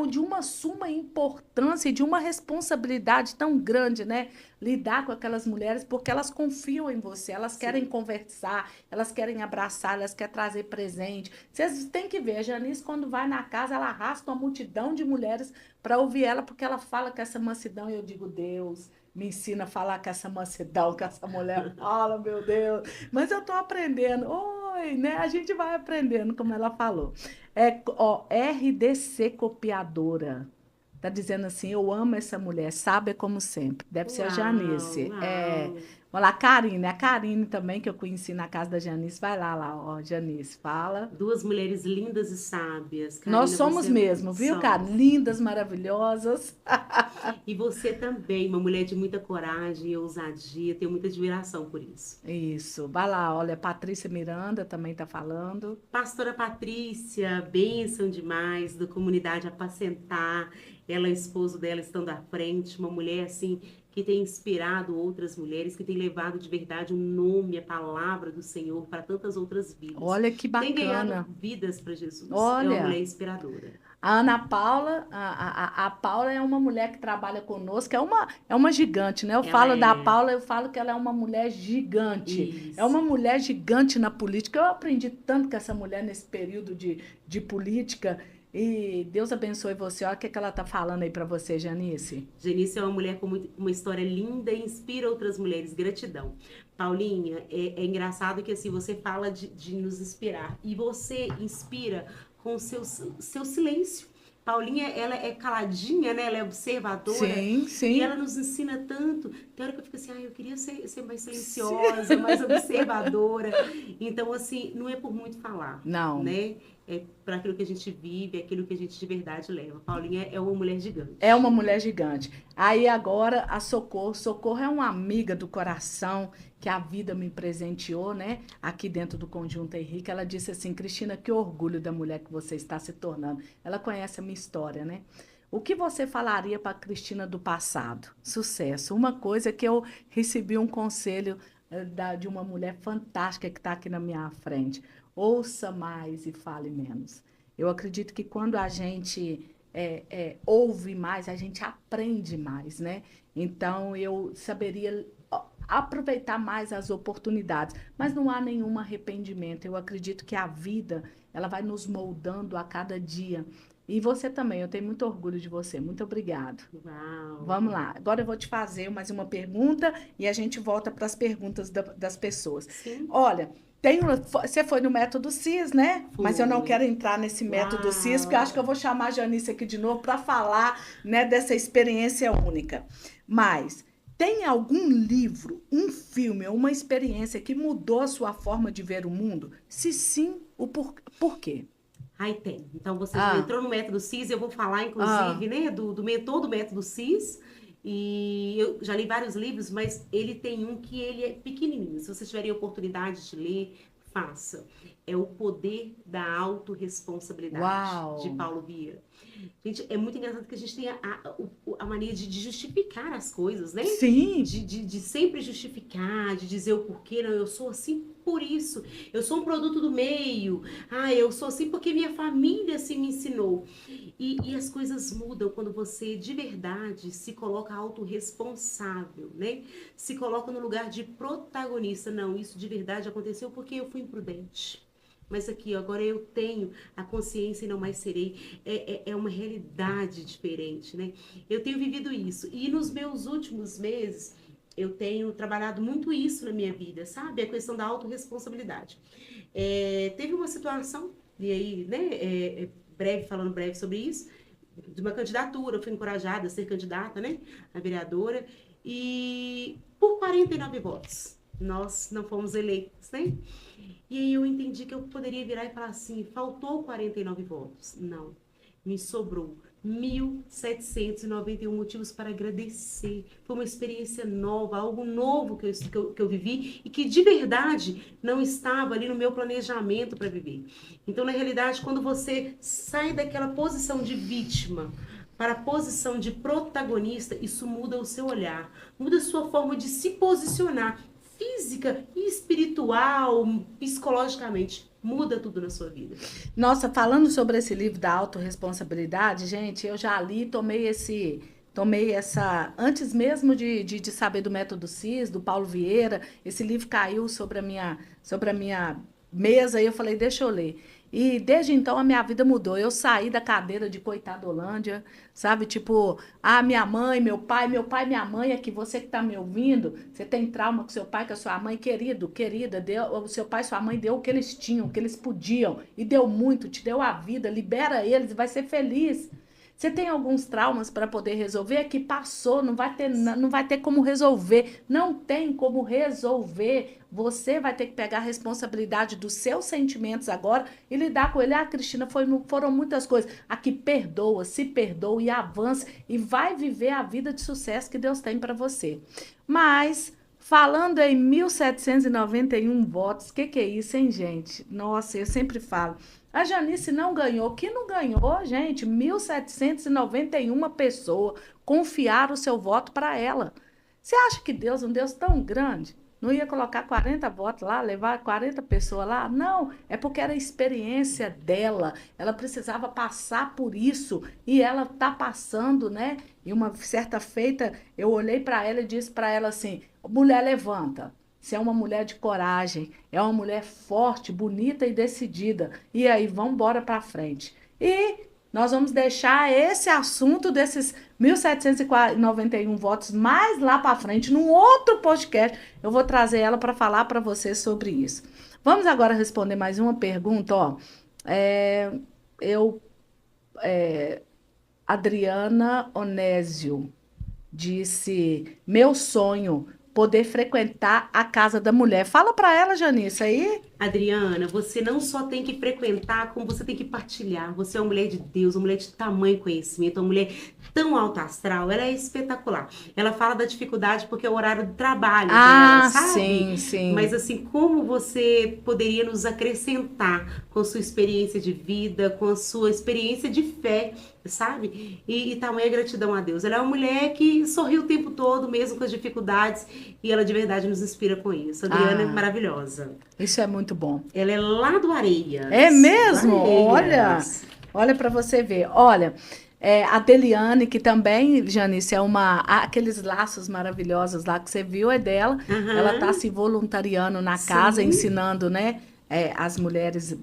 De uma suma importância e de uma responsabilidade tão grande, né? Lidar com aquelas mulheres, porque elas confiam em você, elas querem Sim. conversar, elas querem abraçar, elas querem trazer presente. Vocês têm que ver, a Janice, quando vai na casa, ela arrasta uma multidão de mulheres para ouvir ela, porque ela fala com essa mansidão, e eu digo, Deus, me ensina a falar com essa mansidão, que essa mulher fala, meu Deus. Mas eu estou aprendendo. Oi, né? A gente vai aprendendo, como ela falou. RDC Copiadora. Tá dizendo assim, eu amo essa mulher, sábia como sempre. Deve ser a Uau, Janice. uau. Olha lá, a Karine também, que eu conheci na casa da Janice. Vai lá, ó, Janice, fala. Duas mulheres lindas e sábias. Nós Karina, somos você mesmo, viu, cara? somos. Lindas, maravilhosas. E você também, uma mulher de muita coragem e ousadia. Tenho muita admiração por isso. Isso. Vai lá, olha, Patrícia Miranda também tá falando. Pastora Patrícia, bênção demais, da comunidade Apacentar. Ela, e o esposo dela, estando à frente, uma mulher assim que tem inspirado outras mulheres, que tem levado de verdade o nome, a palavra do Senhor para tantas outras vidas. Olha que Tem ganhado bacana. vidas para Jesus. É uma mulher Olha, inspiradora. a Ana Paula, a Paula é uma mulher que trabalha conosco, é uma gigante, né? Eu Ela falo da é Paula, eu falo que ela é uma mulher gigante. É uma isso. mulher gigante na política. Eu aprendi tanto com essa mulher nesse período de política. E Deus abençoe você. Olha o que ela está falando aí para você, Janice. Genice é uma mulher com uma história linda e inspira outras mulheres. Gratidão. Paulinha, é engraçado que assim você fala de nos inspirar e você inspira com o seu silêncio. Paulinha, ela é caladinha, né? Ela é observadora Sim, e sim. ela nos ensina tanto. Tem hora que eu fico assim, eu queria ser mais Sim. silenciosa, mais observadora. Então, assim, não é por muito falar, Não. né? É para aquilo que a gente vive, aquilo que a gente de verdade leva. Paulinha é uma mulher É uma gigante. mulher gigante. Aí agora a Socorro. Socorro é uma amiga do coração que a vida me presenteou, né? Aqui dentro do Conjunto Henrique. Ela disse assim: Cristina, que orgulho da mulher que você está se tornando. Ela conhece a minha história, né? O que você falaria para a Cristina do passado? Sucesso. Uma coisa que eu recebi um conselho de uma mulher fantástica que está aqui na minha frente. Ouça mais e fale menos. Eu acredito que quando a gente ouve mais, a gente aprende mais, né? Então eu saberia aproveitar mais as oportunidades, mas não há nenhum arrependimento. Eu acredito que a vida, ela vai nos moldando a cada dia. E você também, eu tenho muito orgulho de você. Muito obrigado. Uau! Vamos lá. Agora eu vou te fazer mais uma pergunta e a gente volta para as perguntas das pessoas. Sim, Olha, você foi no método CIS, né? Mas eu não fui. quero entrar nesse método CIS, porque eu acho que Uau! eu vou chamar a Janice aqui de novo para falar, né, dessa experiência única. Mas tem algum livro, um filme ou uma experiência que mudou a sua forma de ver o mundo? Se sim, por quê? Aí tem. Então, você já Ah, entrou no método CIS, eu vou falar, ah, inclusive, né, do mentor do método CIS. E eu já li vários livros, mas ele tem um que ele é pequenininho. Se vocês tiverem oportunidade de ler, faça. É O Poder da Autorresponsabilidade, de uau! Paulo Vieira. Gente, é muito engraçado que a gente tem a mania de justificar as coisas, né? Sim, De sempre justificar, de dizer o porquê, não, eu sou assim por isso, eu sou um produto do meio, eu sou assim porque minha família assim me ensinou. E as coisas mudam quando você de verdade se coloca autorresponsável, né? Se coloca no lugar de protagonista. Não, isso de verdade aconteceu porque eu fui imprudente. Mas aqui, agora eu tenho a consciência e não mais serei. É uma realidade diferente, né? Eu tenho vivido isso. E nos meus últimos meses, eu tenho trabalhado muito isso na minha vida, sabe? A questão da autorresponsabilidade. Teve uma situação, e aí, né? Falando breve sobre isso, de uma candidatura, eu fui encorajada a ser candidata, né? A vereadora. E por 49 votos, nós não fomos eleitos, né? E aí eu entendi que eu poderia virar e falar assim, faltou 49 votos. Não, me sobrou 1.791 motivos para agradecer. Foi uma experiência nova, algo novo que eu vivi e que de verdade não estava ali no meu planejamento para viver. Então, na realidade, quando você sai daquela posição de vítima para a posição de protagonista, isso muda o seu olhar, muda a sua forma de se posicionar física e espiritual, psicologicamente. Muda tudo na sua vida. nossa, falando sobre esse livro da autorresponsabilidade, gente, eu já li, tomei essa, antes mesmo de saber do método CIS, do Paulo Vieira, esse livro caiu sobre a minha mesa e eu falei, deixa eu ler. E desde então a minha vida mudou. Eu saí da cadeira de coitadolândia, sabe? Tipo, minha mãe, meu pai, minha mãe, aqui, você que está me ouvindo, você tem trauma com seu pai, com a sua mãe, querido, querida, o seu pai e sua mãe deu o que eles tinham, o que eles podiam, e deu muito, te deu a vida, libera eles, vai ser feliz. Você tem alguns traumas para poder resolver é que passou, não vai ter como resolver, não tem como resolver. Você vai ter que pegar a responsabilidade dos seus sentimentos agora e lidar com ele. Cristina, foram muitas coisas. Aqui perdoa, se perdoa e avança e vai viver a vida de sucesso que Deus tem para você. Mas falando em 1.791 votos, que é isso, hein, gente? Nossa, eu sempre falo. A Janice não ganhou. Que não ganhou, gente? 1.791 pessoas confiaram o seu voto para ela. Você acha que Deus, um Deus tão grande, não ia colocar 40 votos lá, levar 40 pessoas lá? Não, é porque era a experiência dela. Ela precisava passar por isso e ela está passando, né? E uma certa feita, eu olhei para ela e disse para ela assim: mulher, levanta. Você é uma mulher de coragem, é uma mulher forte, bonita e decidida. E aí, vamos embora para frente. E nós vamos deixar esse assunto desses 1.791 votos mais lá para frente, num outro podcast. Eu vou trazer ela para falar para você sobre isso. Vamos agora responder mais uma pergunta. Ó. É, eu, Adriana Onésio disse: meu sonho, poder frequentar a casa da mulher. Fala para ela, Janice, aí. Adriana, você não só tem que frequentar, como você tem que partilhar. Você é uma mulher de Deus, uma mulher de tamanho conhecimento, uma mulher tão alta astral. Ela é espetacular. Ela fala da dificuldade porque é o horário do trabalho dela, Sim, sabe? sim. Mas assim, como você poderia nos acrescentar com sua experiência de vida, com a sua experiência de fé, sabe? E tamanha gratidão a Deus. Ela é uma mulher que sorri o tempo todo, mesmo com as dificuldades, e ela de verdade nos inspira com isso. A Adriana é Ah, maravilhosa. isso é muito bom. Ela é lá do É Areias. Do mesmo? Olha, Areias. olha para você ver. Olha, a Deliane, que também, Janice, aqueles laços maravilhosos lá que você viu, é dela. Ela está Aham. se voluntariando na casa, Sim, ensinando, né, as mulheres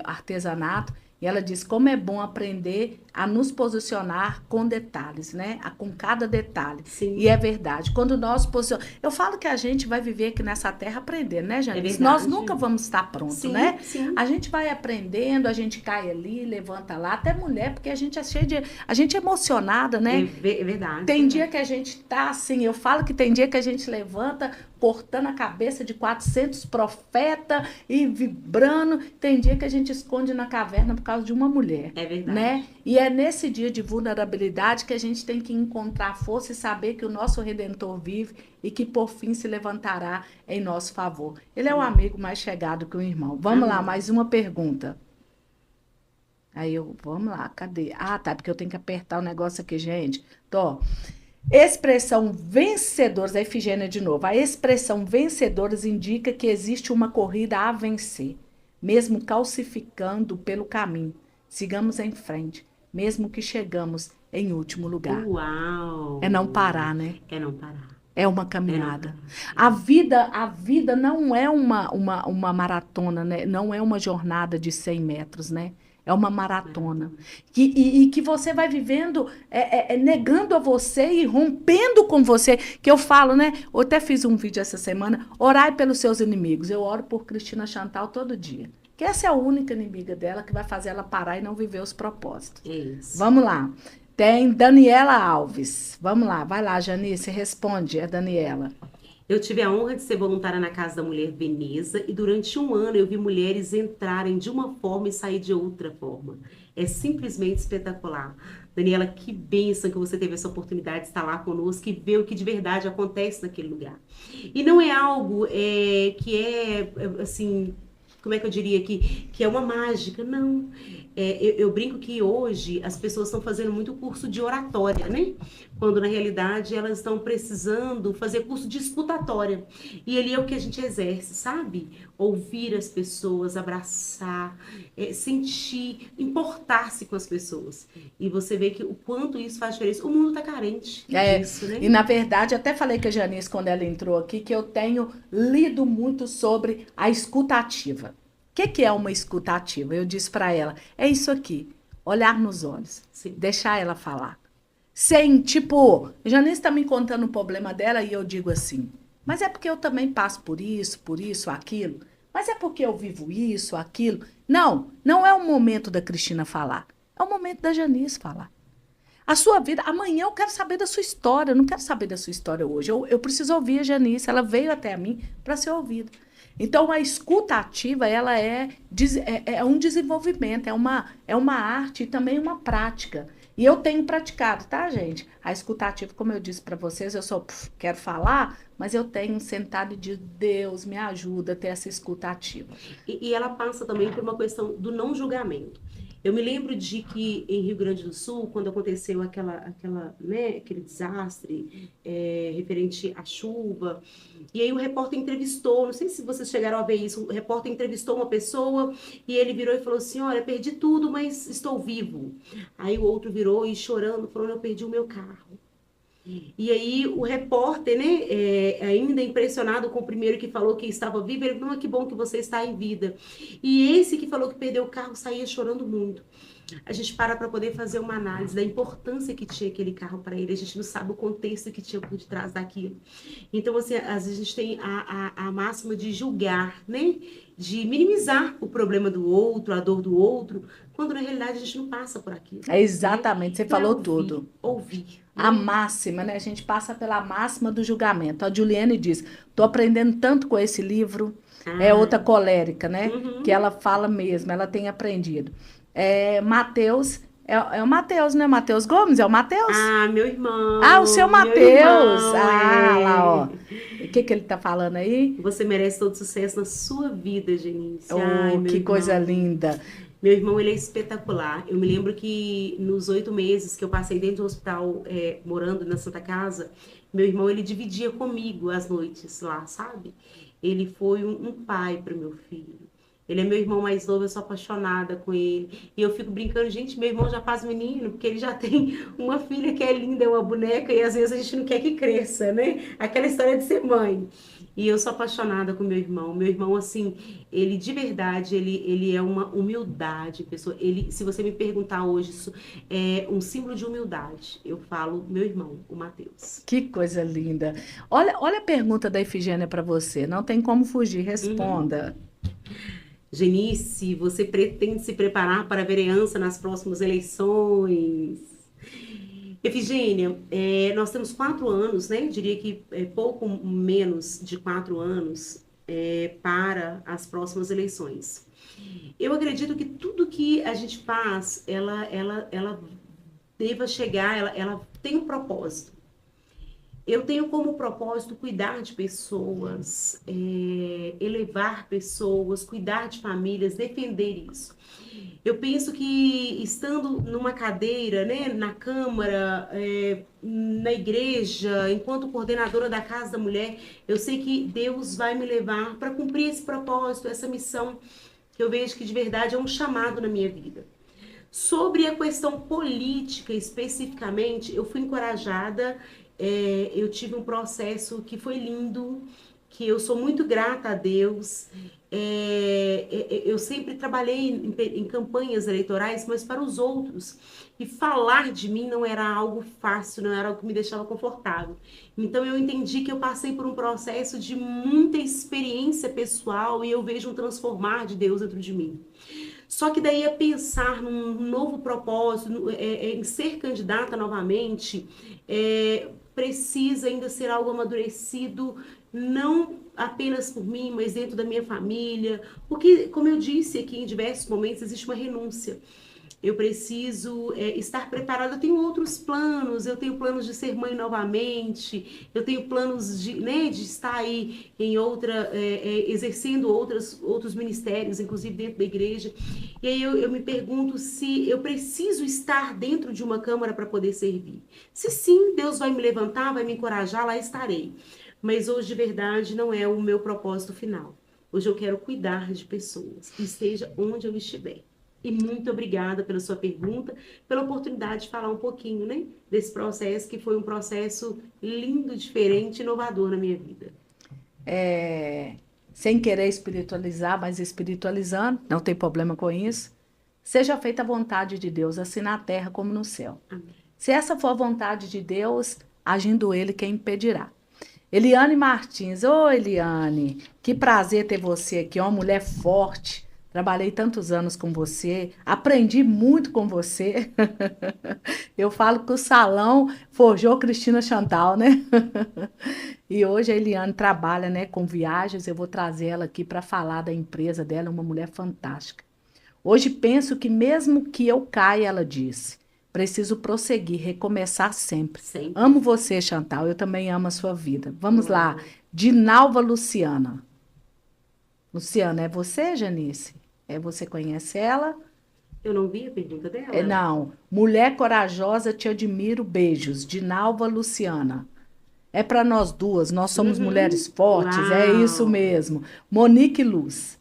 artesanato. E ela diz como é bom aprender a nos posicionar com detalhes, né? Com cada detalhe. E sim, é verdade. Quando nós posicionamos. Eu falo que a gente vai viver aqui nessa terra aprendendo, né, é Janice? Nós nunca verdade. vamos estar pronto, Sim, né? sim. A gente vai aprendendo, a gente cai ali, levanta lá, até mulher, porque a gente é cheia de. A gente é emocionada, né? É verdade, Tem dia verdade. que a gente tá assim, eu falo que tem dia que a gente levanta cortando a cabeça de 400 profetas e vibrando. Tem dia que a gente esconde na caverna por causa de uma mulher, É verdade. né? E é nesse dia de vulnerabilidade que a gente tem que encontrar força e saber que o nosso Redentor vive e que por fim se levantará em nosso favor. Ele é um Amém. amigo mais chegado que um irmão. Vamos lá, Amém. mais uma pergunta. Aí vamos lá, cadê? Ah, tá, porque eu tenho que apertar o negócio aqui, gente. Tô. Expressão vencedores, a Efigênia de novo. A expressão vencedores indica que existe uma corrida a vencer, mesmo calcificando pelo caminho. Sigamos em frente, mesmo que chegamos em último lugar. É não Uau! parar, né? É não parar. É uma É não caminhada. parar. A vida não é uma maratona, né? Não é uma jornada de 100 metros, né? É uma maratona. Maratona. E que você vai vivendo, negando a você e rompendo com você. Que eu falo, né? Eu até fiz um vídeo essa semana, orai pelos seus inimigos. Eu oro por Cristina Chantal todo dia. Que essa é a única inimiga dela que vai fazer ela parar e não viver os propósitos. É isso. Vamos lá. Tem Daniela Alves. Vamos lá, vai lá, Janice, responde, é Daniela. Eu tive a honra de ser voluntária na Casa da Mulher Veneza e durante um ano eu vi mulheres entrarem de uma forma e sair de outra forma. É simplesmente espetacular. Daniela, que bênção que você teve essa oportunidade de estar lá conosco e ver o que de verdade acontece naquele lugar. E não é algo que assim, como é que eu diria que é uma mágica, não. Eu brinco que hoje as pessoas estão fazendo muito curso de oratória, né? Quando na realidade elas estão precisando fazer curso de escutatória. E ali é o que a gente exerce, sabe? Ouvir as pessoas, abraçar, sentir, importar-se com as pessoas. E você vê que o quanto isso faz diferença. O mundo está carente É, disso, e né? na verdade, até falei com a Janice quando ela entrou aqui, que eu tenho lido muito sobre a escutativa. O que é uma escutativa? Eu disse para ela, é isso aqui, olhar nos olhos, Sim, deixar ela falar. Sem, tipo, a Janice está me contando o problema dela e eu digo assim, mas é porque eu também passo por isso, aquilo. Mas é porque eu vivo isso, aquilo. Não, não é o momento da Cristina falar. É o momento da Janice falar. A sua vida, amanhã eu quero saber da sua história, eu não quero saber da sua história hoje. Eu preciso ouvir a Janice, ela veio até mim para ser ouvida. Então, a escuta ativa, ela é um desenvolvimento, é uma arte e também uma prática. E eu tenho praticado, tá, gente? A escuta ativa, como eu disse para vocês, eu só quero falar, mas eu tenho sentado e digo, Deus, me ajuda a ter essa escuta ativa. e ela passa também por uma questão do não julgamento. Eu me lembro de que em Rio Grande do Sul, quando aconteceu né, aquele desastre referente à chuva, e aí o repórter entrevistou, não sei se vocês chegaram a ver isso, o repórter entrevistou uma pessoa e ele virou e falou assim, olha, perdi tudo, mas estou vivo. Aí o outro virou e chorando, falou, eu perdi o meu carro. E aí o repórter, né, ainda impressionado com o primeiro que falou que estava vivo, ele falou, que bom que você está em vida. E esse que falou que perdeu o carro saía chorando muito. A gente para poder fazer uma análise da importância que tinha aquele carro para ele, a gente não sabe o contexto que tinha por detrás daquilo. Então, assim, às vezes a gente tem a máxima de julgar, né? De minimizar o problema do outro, a dor do outro, quando na realidade a gente não passa por aquilo, É né? exatamente, você Então, falou tudo. ouvir, A né? máxima, né? A gente passa pela máxima do julgamento. A Juliane diz: estou aprendendo tanto com esse livro. É outra Ah, colérica, né? Que uhum. ela fala mesmo, ela tem aprendido. Mateus, é o Mateus, né? Mateus Gomes, é o Mateus? Ah, Ah, o seu meu Mateus! irmão, Ah, lá, ó. é. O que que ele tá falando aí? Você merece todo sucesso na sua vida, Genice. Ai, Oh, meu que coisa irmão. linda. Meu irmão, ele é espetacular. Eu me lembro que nos 8 meses que eu passei dentro do hospital, morando na Santa Casa, meu irmão, ele dividia comigo as noites lá, sabe? Ele foi um pai para o meu filho. Ele é meu irmão mais novo, eu sou apaixonada com ele. E eu fico brincando, gente, meu irmão já faz menino, porque ele já tem uma filha que é linda, é uma boneca, e às vezes a gente não quer que cresça, né? Aquela história de ser mãe. E eu sou apaixonada com meu irmão. Meu irmão, assim, ele de verdade, ele é uma humildade, pessoa. Ele, se você me perguntar hoje, isso é um símbolo de humildade. Eu falo, meu irmão, o Matheus. Que coisa linda. Olha a pergunta da Efigênia para você. Não tem como fugir, Uhum. responda. Genice, você pretende se preparar para a vereança nas próximas eleições? Efigênia, nós temos 4 anos, né? Eu diria que é pouco menos de 4 anos para as próximas eleições. Eu acredito que tudo que a gente faz, ela deva chegar, ela tem um propósito. Eu tenho como propósito cuidar de pessoas, elevar pessoas, cuidar de famílias, defender isso. Eu penso que estando numa cadeira, né, na Câmara, na igreja, enquanto coordenadora da Casa da Mulher, eu sei que Deus vai me levar para cumprir esse propósito, essa missão, que eu vejo que de verdade é um chamado na minha vida. Sobre a questão política especificamente, eu fui encorajada, eu tive um processo que foi lindo, que eu sou muito grata a Deus. Eu sempre trabalhei em campanhas eleitorais, mas para os outros. E falar de mim não era algo fácil, não era algo que me deixava confortável. Então eu entendi que eu passei por um processo de muita experiência pessoal e eu vejo um transformar de Deus dentro de mim. Só que daí a pensar num novo propósito, em ser candidata novamente, precisa ainda ser algo amadurecido, não apenas por mim, mas dentro da minha família, porque, como eu disse aqui em diversos momentos, existe uma renúncia. Eu preciso estar preparada. Eu tenho outros planos, eu tenho planos de ser mãe novamente, eu tenho planos de, né, de estar aí em exercendo outros ministérios, inclusive dentro da igreja. E aí eu me pergunto se eu preciso estar dentro de uma câmara para poder servir. Se sim, Deus vai me levantar, vai me encorajar, lá estarei. Mas hoje, de verdade, não é o meu propósito final. Hoje eu quero cuidar de pessoas, esteja onde eu estiver. E muito obrigada pela sua pergunta, pela oportunidade de falar um pouquinho, né, desse processo que foi um processo lindo, diferente, inovador na minha vida. É, sem querer espiritualizar, mas espiritualizando, não tem problema com isso. Seja feita a vontade de Deus, assim na terra como no céu. Amém. Se essa for a vontade de Deus, agindo Ele, quem impedirá? Eliane Martins, ô Eliane, que prazer ter você aqui, uma mulher forte. Trabalhei tantos anos com você, aprendi muito com você. Eu falo que o salão forjou Cristina Chantal, né? E hoje a Eliane trabalha, né, com viagens. Eu vou trazer ela aqui para falar da empresa dela, uma mulher fantástica. Hoje penso que mesmo que eu caia, ela disse, preciso prosseguir, recomeçar sempre. Sempre. Amo você, Chantal, eu também amo a sua vida. Vamos Eu lá, amo. Dinalva Luciana. Luciana, é você, Janice? É você conhece ela? Eu não vi a pergunta É, dela. não. Mulher corajosa, te admiro. Beijos. De Nalva Luciana. É para nós duas, nós somos mulheres Uhum. fortes, é isso Uau! mesmo. Monique Luz.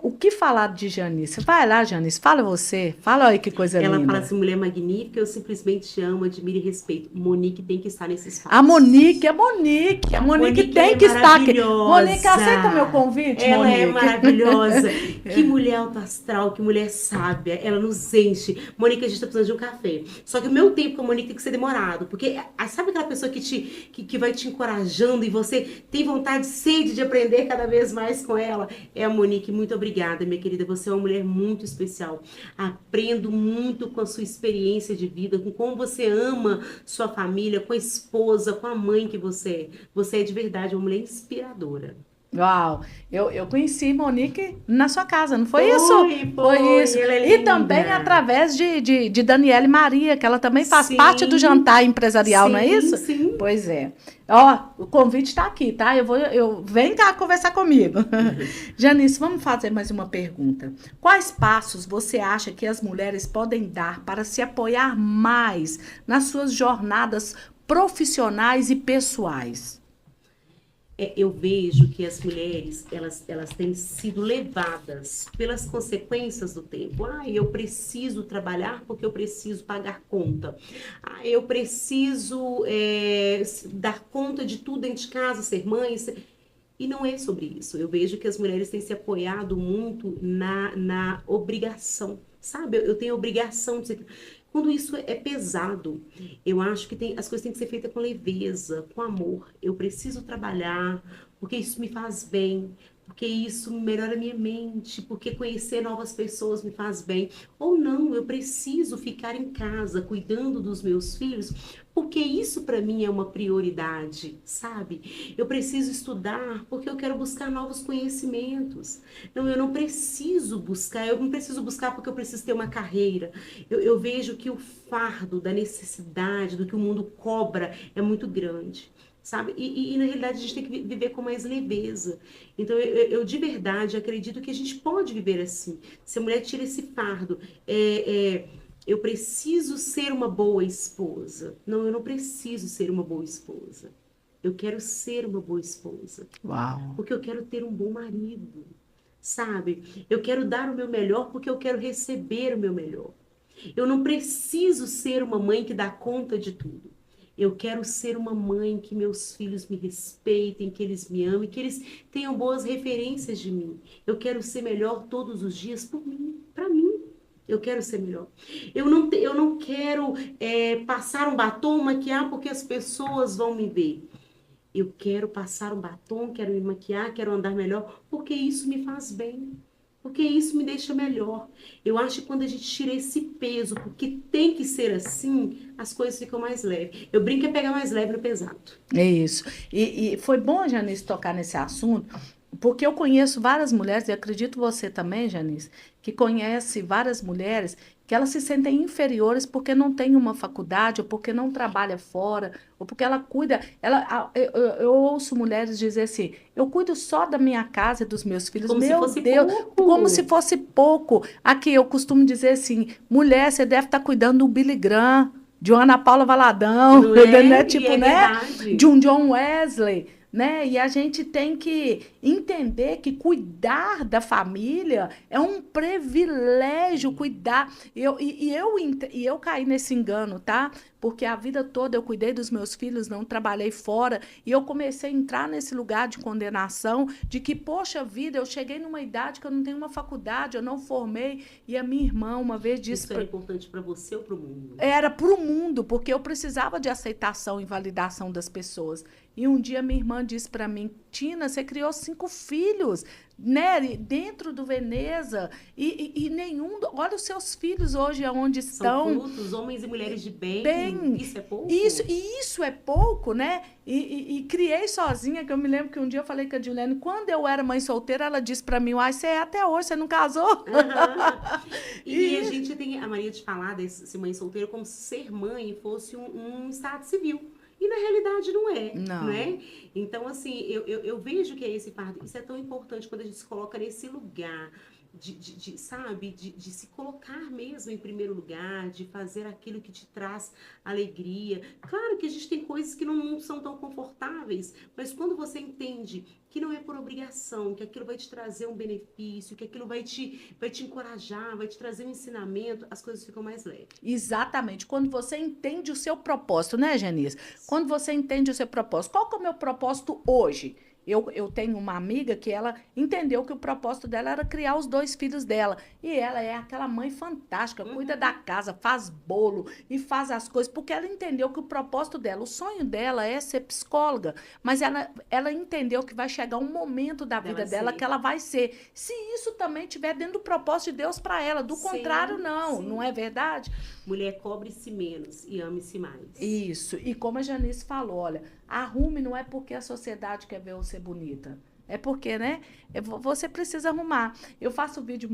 O que falar de Janice? Vai lá, Janice, fala você. Fala aí que coisa Ela fala linda. assim, mulher magnífica, eu simplesmente amo, admiro e respeito. Monique tem que estar nesse A espaço. Monique, é Monique. A Monique Monique, ela tem é que estar aqui. Monique, maravilhosa. aceita meu convite, Ela é Monique? maravilhosa. Que mulher alta astral, que mulher sábia. Ela nos enche. Monique, a gente tá precisando de um café. Só que o meu tempo com a Monique tem que ser demorado. Porque sabe aquela pessoa que vai te encorajando e você tem vontade, sede de aprender cada vez mais com ela? É a Monique. Muito obrigada, minha querida. Você é uma mulher muito especial. Aprendo muito com a sua experiência de vida, com como você ama sua família, com a esposa, com a mãe que você é. Você é de verdade uma mulher inspiradora. Uau, eu conheci Monique na sua casa, não foi isso? Foi, Foi foi, isso. ela é E também linda. através de Daniele Maria, que ela também faz parte do Sim, jantar empresarial, não é sim, isso? sim. Pois é. Ó, o convite está aqui, tá? Vem cá conversar comigo. Janice, vamos fazer mais uma pergunta. Quais passos você acha que as mulheres podem dar para se apoiar mais nas suas jornadas profissionais e pessoais? Eu vejo que as mulheres, elas têm sido levadas pelas consequências do tempo. Ah, eu preciso trabalhar porque eu preciso pagar conta. Ah, eu preciso dar conta de tudo dentro de casa, ser mãe. E não é sobre isso. Eu vejo que as mulheres têm se apoiado muito na obrigação. Sabe, eu tenho obrigação de ser... Quando isso é pesado, eu acho que as coisas têm que ser feitas com leveza, com amor. Eu preciso trabalhar, porque isso me faz bem, porque isso melhora a minha mente, porque conhecer novas pessoas me faz bem. Ou não, eu preciso ficar em casa cuidando dos meus filhos, porque isso para mim é uma prioridade, sabe? Eu preciso estudar porque eu quero buscar novos conhecimentos. Não, eu não preciso buscar porque eu preciso ter uma carreira. Eu vejo que o fardo da necessidade, do que o mundo cobra, é muito grande. Sabe? Na realidade a gente tem que viver com mais leveza. Então eu de verdade acredito que a gente pode viver assim. Se a mulher tira esse fardo, eu preciso ser uma boa esposa. Não, eu não preciso ser uma boa esposa. Eu quero ser uma boa esposa, Uau. porque eu quero ter um bom marido, sabe? Eu quero dar o meu melhor porque eu quero receber o meu melhor. Eu não preciso ser uma mãe que dá conta de tudo. Eu quero ser uma mãe que meus filhos me respeitem, que eles me amem, que eles tenham boas referências de mim. Eu quero ser melhor todos os dias por mim, para mim. Eu quero ser melhor. Eu não quero passar um batom, maquiar, porque as pessoas vão me ver. Eu quero passar um batom, quero me maquiar, quero andar melhor, porque isso me faz bem. Porque isso me deixa melhor. Eu acho que quando a gente tira esse peso, porque tem que ser assim, as coisas ficam mais leves. Eu brinco é pegar mais leve no pesado. É isso. E foi bom, Janice, tocar nesse assunto, porque eu conheço várias mulheres, e acredito você também, Janice, que conhece várias mulheres que elas se sentem inferiores porque não tem uma faculdade, ou porque não trabalha fora, ou porque ela cuida. Eu ouço mulheres dizer assim: eu cuido só da minha casa e dos meus filhos. Como se Meu fosse Deus, como se pouco. fosse pouco. Aqui eu costumo dizer assim: mulher, você deve estar cuidando do Billy Graham, de uma Ana Paula Valadão, Não é? né? E Tipo, é né? De verdade. um John Wesley, né? E a gente tem que entender que cuidar da família é um privilégio, cuidar. E eu caí nesse engano, tá? Porque a vida toda eu cuidei dos meus filhos, não trabalhei fora, e eu comecei a entrar nesse lugar de condenação, de que, poxa vida, eu cheguei numa idade que eu não tenho uma faculdade, eu não formei, e a minha irmã uma vez disse Isso era importante para você ou para o mundo? era para o mundo, porque eu precisava de aceitação e validação das pessoas. E um dia minha irmã disse para mim: Tina, você criou 5 filhos, né, dentro do Veneza, e nenhum. Olha os seus filhos hoje aonde São estão. frutos, homens e mulheres de bem. Bem, Isso é isso, pouco? e isso é pouco, né? E criei sozinha, que eu me lembro que um dia eu falei com a Juliane, quando eu era mãe solteira, ela disse para mim: Uai, você é até hoje, você não casou? Aham. E a E gente tem a mania de falar desse mãe solteira como se ser mãe fosse um estado civil. E na realidade não é, não não. é? Então, assim, eu vejo que é esse fardo. Isso é tão importante quando a gente se coloca nesse lugar. sabe, de se colocar mesmo em primeiro lugar, de fazer aquilo que te traz alegria. Claro que a gente tem coisas que não são tão confortáveis, mas quando você entende que não é por obrigação, que aquilo vai te trazer um benefício, que aquilo vai te encorajar, vai te trazer um ensinamento, as coisas ficam mais leves. Exatamente. Quando você entende o seu propósito, né, Janice? Quando você entende o seu propósito. Qual que é o meu propósito hoje? Eu tenho uma amiga que ela entendeu que o propósito dela era criar os 2 filhos dela. E ela é aquela mãe fantástica, cuida da casa, faz bolo e faz as coisas, porque ela entendeu que o propósito dela, o sonho dela é ser psicóloga, mas ela entendeu que vai chegar um momento da vida Dela dela que ser. ela vai ser. Se isso também estiver dentro do propósito de Deus para ela, do contrário, Sim, não, não sim. é verdade? Mulher, cobre-se menos e ame-se mais. Isso. E como a Janice falou, olha, arrume não é porque a sociedade quer ver você bonita. É porque, né? Você precisa arrumar. Eu faço vídeo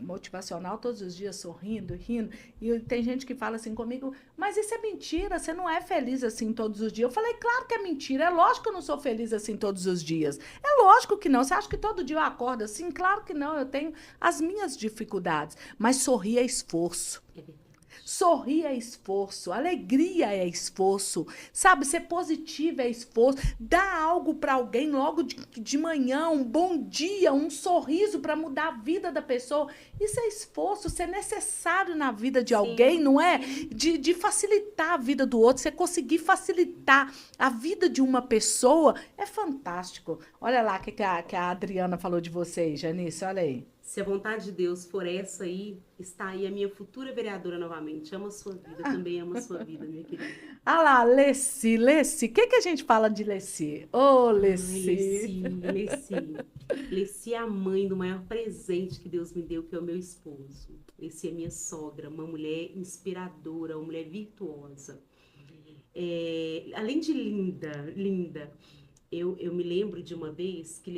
motivacional todos os dias, sorrindo, rindo. E tem gente que fala assim comigo, mas isso é mentira, você não é feliz assim todos os dias. Eu falei, claro que é mentira. É lógico que eu não sou feliz assim todos os dias. É lógico que não. Você acha que todo dia eu acordo assim? Claro que não. Eu tenho as minhas dificuldades. Mas sorrir é esforço. É verdade. Sorrir é esforço, alegria é esforço, sabe? Ser positivo é esforço. Dar algo para alguém logo de manhã, um bom dia, um sorriso para mudar a vida da pessoa. Isso é esforço, ser necessário na vida de alguém, Sim, não é? sim. De facilitar a vida do outro, você conseguir facilitar a vida de uma pessoa é fantástico. Olha lá o que a Adriana falou de vocês, Janice, olha aí. Se a vontade de Deus for essa aí, está aí a minha futura vereadora novamente. Amo a sua vida, eu também amo a sua vida, minha querida. Ah lá, Leci. O que, que a gente fala de Leci? Ô, Ai, Leci. Leci, Leci. Leci é a mãe do maior presente que Deus me deu, que é o meu esposo. Leci é minha sogra, uma mulher inspiradora, uma mulher virtuosa. É, além de linda, linda, eu me lembro de uma vez que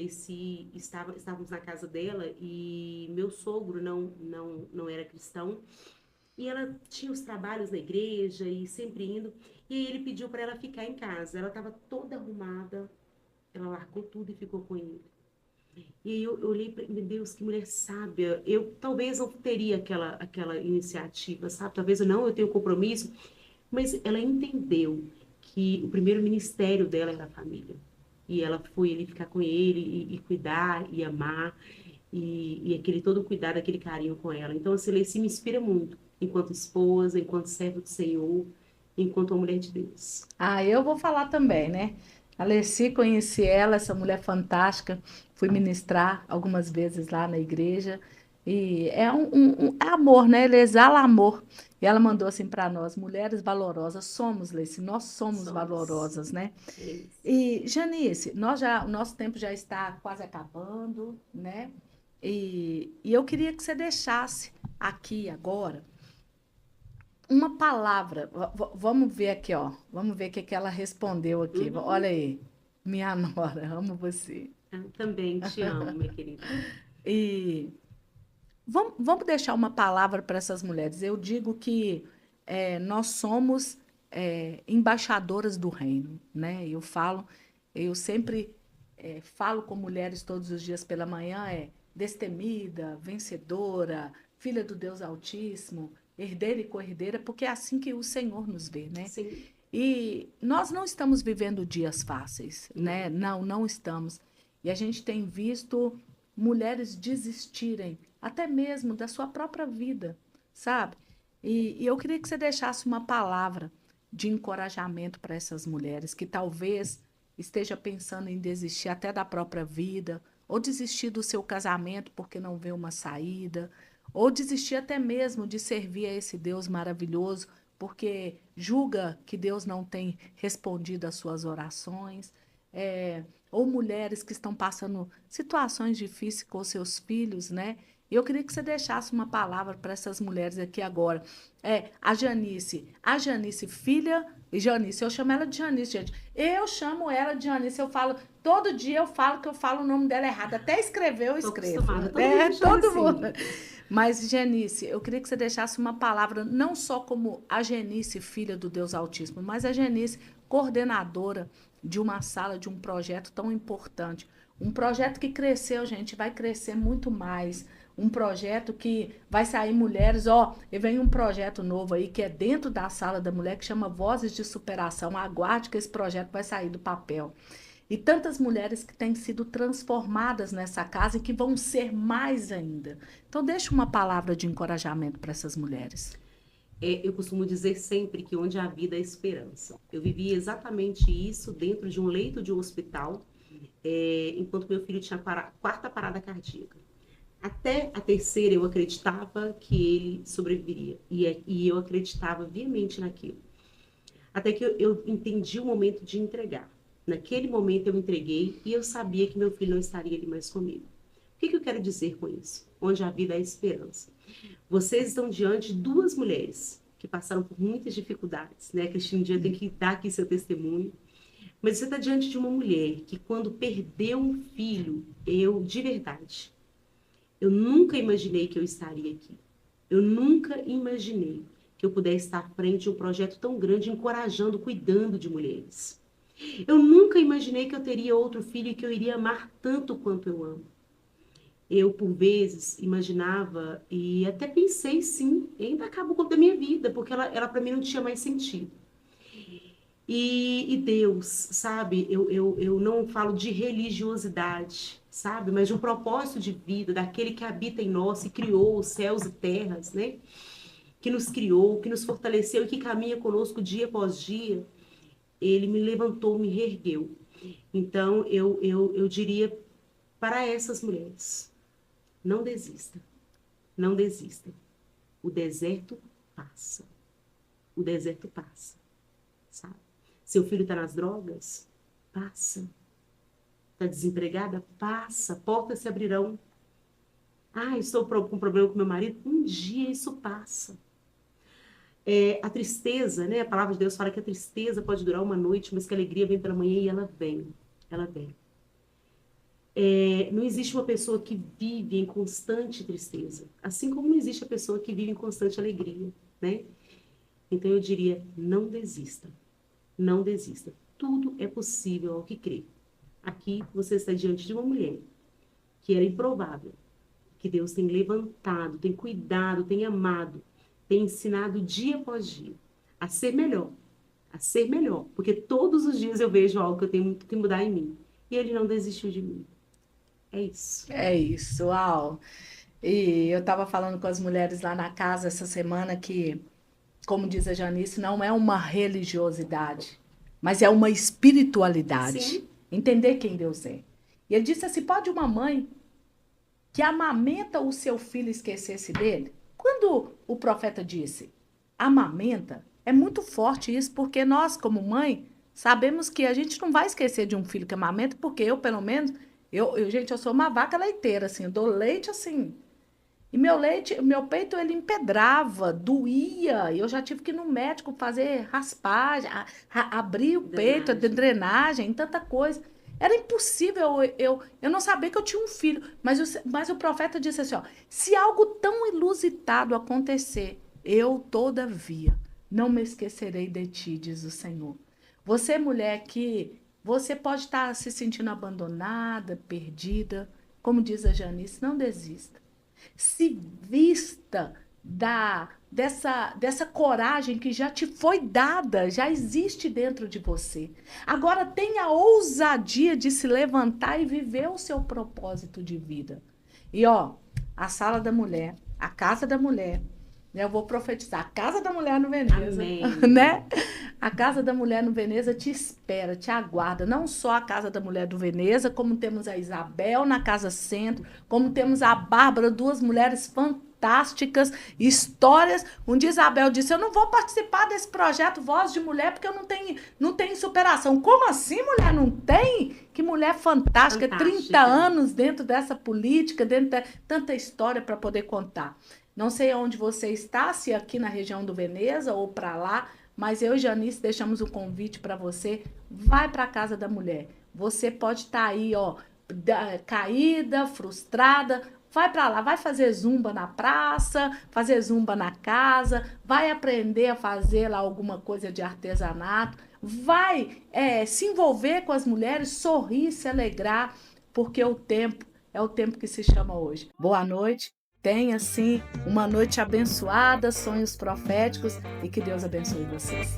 estávamos na casa dela e meu sogro não era cristão e ela tinha os trabalhos na igreja e sempre indo. E aí ele pediu para ela ficar em casa. Ela estava toda arrumada, ela largou tudo e ficou com ele. E aí eu olhei para meu Deus, que mulher sábia. Eu talvez não teria aquela iniciativa, sabe? Talvez eu tenha um compromisso, mas ela entendeu que o primeiro ministério dela era a família. E ela foi ali ficar com ele e cuidar e amar e aquele todo cuidado, aquele carinho com ela. Então a Celeci me inspira muito, enquanto esposa, enquanto serva do Senhor, enquanto uma mulher de Deus. Ah, eu vou falar também, né? A Leci, conheci ela, essa mulher fantástica. Fui ministrar algumas vezes lá na igreja. E é é amor, né? Ele exala amor. E ela mandou assim para nós, mulheres valorosas, somos, Leci, nós somos Somos. valorosas, né? É isso. E, Janice, o nosso tempo já está quase acabando, né? E eu queria que você deixasse aqui agora uma palavra. Vamos ver aqui, ó. Vamos ver o que que ela respondeu aqui. Uhum. Olha aí. Minha nora, amo você. Eu também te amo, minha querida. E vamos deixar uma palavra para essas mulheres. Eu digo que nós somos embaixadoras do reino, né? Eu sempre falo com mulheres todos os dias pela manhã, destemida, vencedora, filha do Deus Altíssimo, herdeira e co-herdeira, porque é assim que o Senhor nos vê, né? Sim, E nós não estamos vivendo dias fáceis, né? não. Não estamos. E a gente tem visto mulheres desistirem até mesmo da sua própria vida, sabe? E eu queria que você deixasse uma palavra de encorajamento para essas mulheres que talvez esteja pensando em desistir até da própria vida, ou desistir do seu casamento porque não vê uma saída, ou desistir até mesmo de servir a esse Deus maravilhoso porque julga que Deus não tem respondido às suas orações, ou mulheres que estão passando situações difíceis com seus filhos, né? E eu queria que você deixasse uma palavra para essas mulheres aqui agora. A Janice, filha, e Janice, eu chamo ela de Janice, gente. Eu chamo ela de Janice, eu falo, todo dia eu falo que eu falo o nome dela errado, até escrever eu Tô escrevo. acostumada, todo mundo me chama Todo mundo. assim. Mas, Genice, eu queria que você deixasse uma palavra, não só como a Genice, filha do Deus Altíssimo, mas a Genice, coordenadora de uma sala, de um projeto tão importante. Um projeto que cresceu, gente, vai crescer muito mais. Um projeto que vai sair mulheres, ó, e vem um projeto novo aí que é dentro da Sala da Mulher que chama Vozes de Superação. Aguarde que esse projeto vai sair do papel. E tantas mulheres que têm sido transformadas nessa casa e que vão ser mais ainda. Então, deixa uma palavra de encorajamento para essas mulheres. Eu costumo dizer sempre que onde há vida há esperança. Eu vivi exatamente isso dentro de um leito de um hospital, enquanto meu filho tinha a quarta parada cardíaca. Até a terceira eu acreditava que ele sobreviveria. E eu acreditava veemente naquilo. Até que eu entendi o momento de entregar. Naquele momento eu entreguei e eu sabia que meu filho não estaria ali mais comigo. O que eu quero dizer com isso? Onde a vida há esperança. Vocês estão diante de duas mulheres que passaram por muitas dificuldades, né? A Cristina um dia tem que dar aqui seu testemunho. Mas você está diante de uma mulher que quando perdeu um filho, de verdade, eu nunca imaginei que eu estaria aqui. Eu nunca imaginei que eu pudesse estar à frente de um projeto tão grande, encorajando, cuidando de mulheres. Eu nunca imaginei que eu teria outro filho e que eu iria amar tanto quanto eu amo. Eu, por vezes, imaginava e até pensei, sim, em dar cabo da minha vida, porque ela para mim não tinha mais sentido. E Deus, sabe, eu não falo de religiosidade, sabe, mas de um propósito de vida, daquele que habita em nós e criou os céus e terras, né? Que nos criou, que nos fortaleceu e que caminha conosco dia após dia. Ele me levantou, me reergueu. Então, eu diria para essas mulheres, não desista, não desista. O deserto passa. O deserto passa, sabe? Seu filho está nas drogas? Passa. Está desempregada? Passa. Portas se abrirão. Ah, estou com problema com meu marido? Um dia isso passa. A tristeza, né? A palavra de Deus fala que a tristeza pode durar uma noite, mas que a alegria vem pela manhã e ela vem. Ela vem. Não existe uma pessoa que vive em constante tristeza, assim como não existe a pessoa que vive em constante alegria, né? Então eu diria, não desista. Não desista. Tudo é possível ao que crê. Aqui você está diante de uma mulher que era improvável, que Deus tem levantado, tem cuidado, tem amado, tem ensinado dia após dia a ser melhor, porque todos os dias eu vejo algo que eu tenho que mudar em mim. E Ele não desistiu de mim. É isso. É isso, uau. E eu estava falando com as mulheres lá na casa essa semana que, como diz a Janice, não é uma religiosidade, mas é uma espiritualidade. Sim. Entender quem Deus é. E ele disse assim: pode uma mãe que amamenta o seu filho esquecer-se dele? Quando o profeta disse amamenta, é muito forte isso, porque nós, como mãe, sabemos que a gente não vai esquecer de um filho que amamenta, porque eu, pelo menos, gente, eu sou uma vaca leiteira, assim, eu dou leite assim. E meu leite, meu peito, ele empedrava, doía. E eu já tive que ir no médico fazer raspagem, abrir o peito, drenagem, tanta coisa. Era impossível eu não sabia que eu tinha um filho. Mas o profeta disse assim, ó, se algo tão ilusitado acontecer, eu, todavia, não me esquecerei de ti, diz o Senhor. Você, mulher, que você pode estar se sentindo abandonada, perdida, como diz a Janice, não desista. Se vista dessa coragem que já te foi dada, já existe dentro de você. Agora tenha a ousadia de se levantar e viver o seu propósito de vida. E ó, a Sala da Mulher, a Casa da Mulher, né, eu vou profetizar, a Casa da Mulher no Veneza, Amém. né? A Casa da Mulher no Veneza te espera, te aguarda. Não só a Casa da Mulher do Veneza, como temos a Isabel na Casa Centro, como temos a Bárbara, duas mulheres fantásticas, histórias. Um dia Isabel disse, eu não vou participar desse projeto Voz de Mulher, porque eu não tenho superação. Como assim, mulher? Não tem? Que mulher fantástica, 30 anos dentro dessa política, tanta história para poder contar. Não sei onde você está, se aqui na região do Veneza ou para lá, mas eu e Janice deixamos um convite para você. Vai para a Casa da Mulher. Você pode estar aí, ó, caída, frustrada. Vai para lá, vai fazer zumba na praça, fazer zumba na casa, vai aprender a fazer lá alguma coisa de artesanato, vai se envolver com as mulheres, sorrir, se alegrar. porque o tempo é o tempo que se chama hoje. Boa noite, tenha sim uma noite abençoada, sonhos proféticos e que Deus abençoe vocês.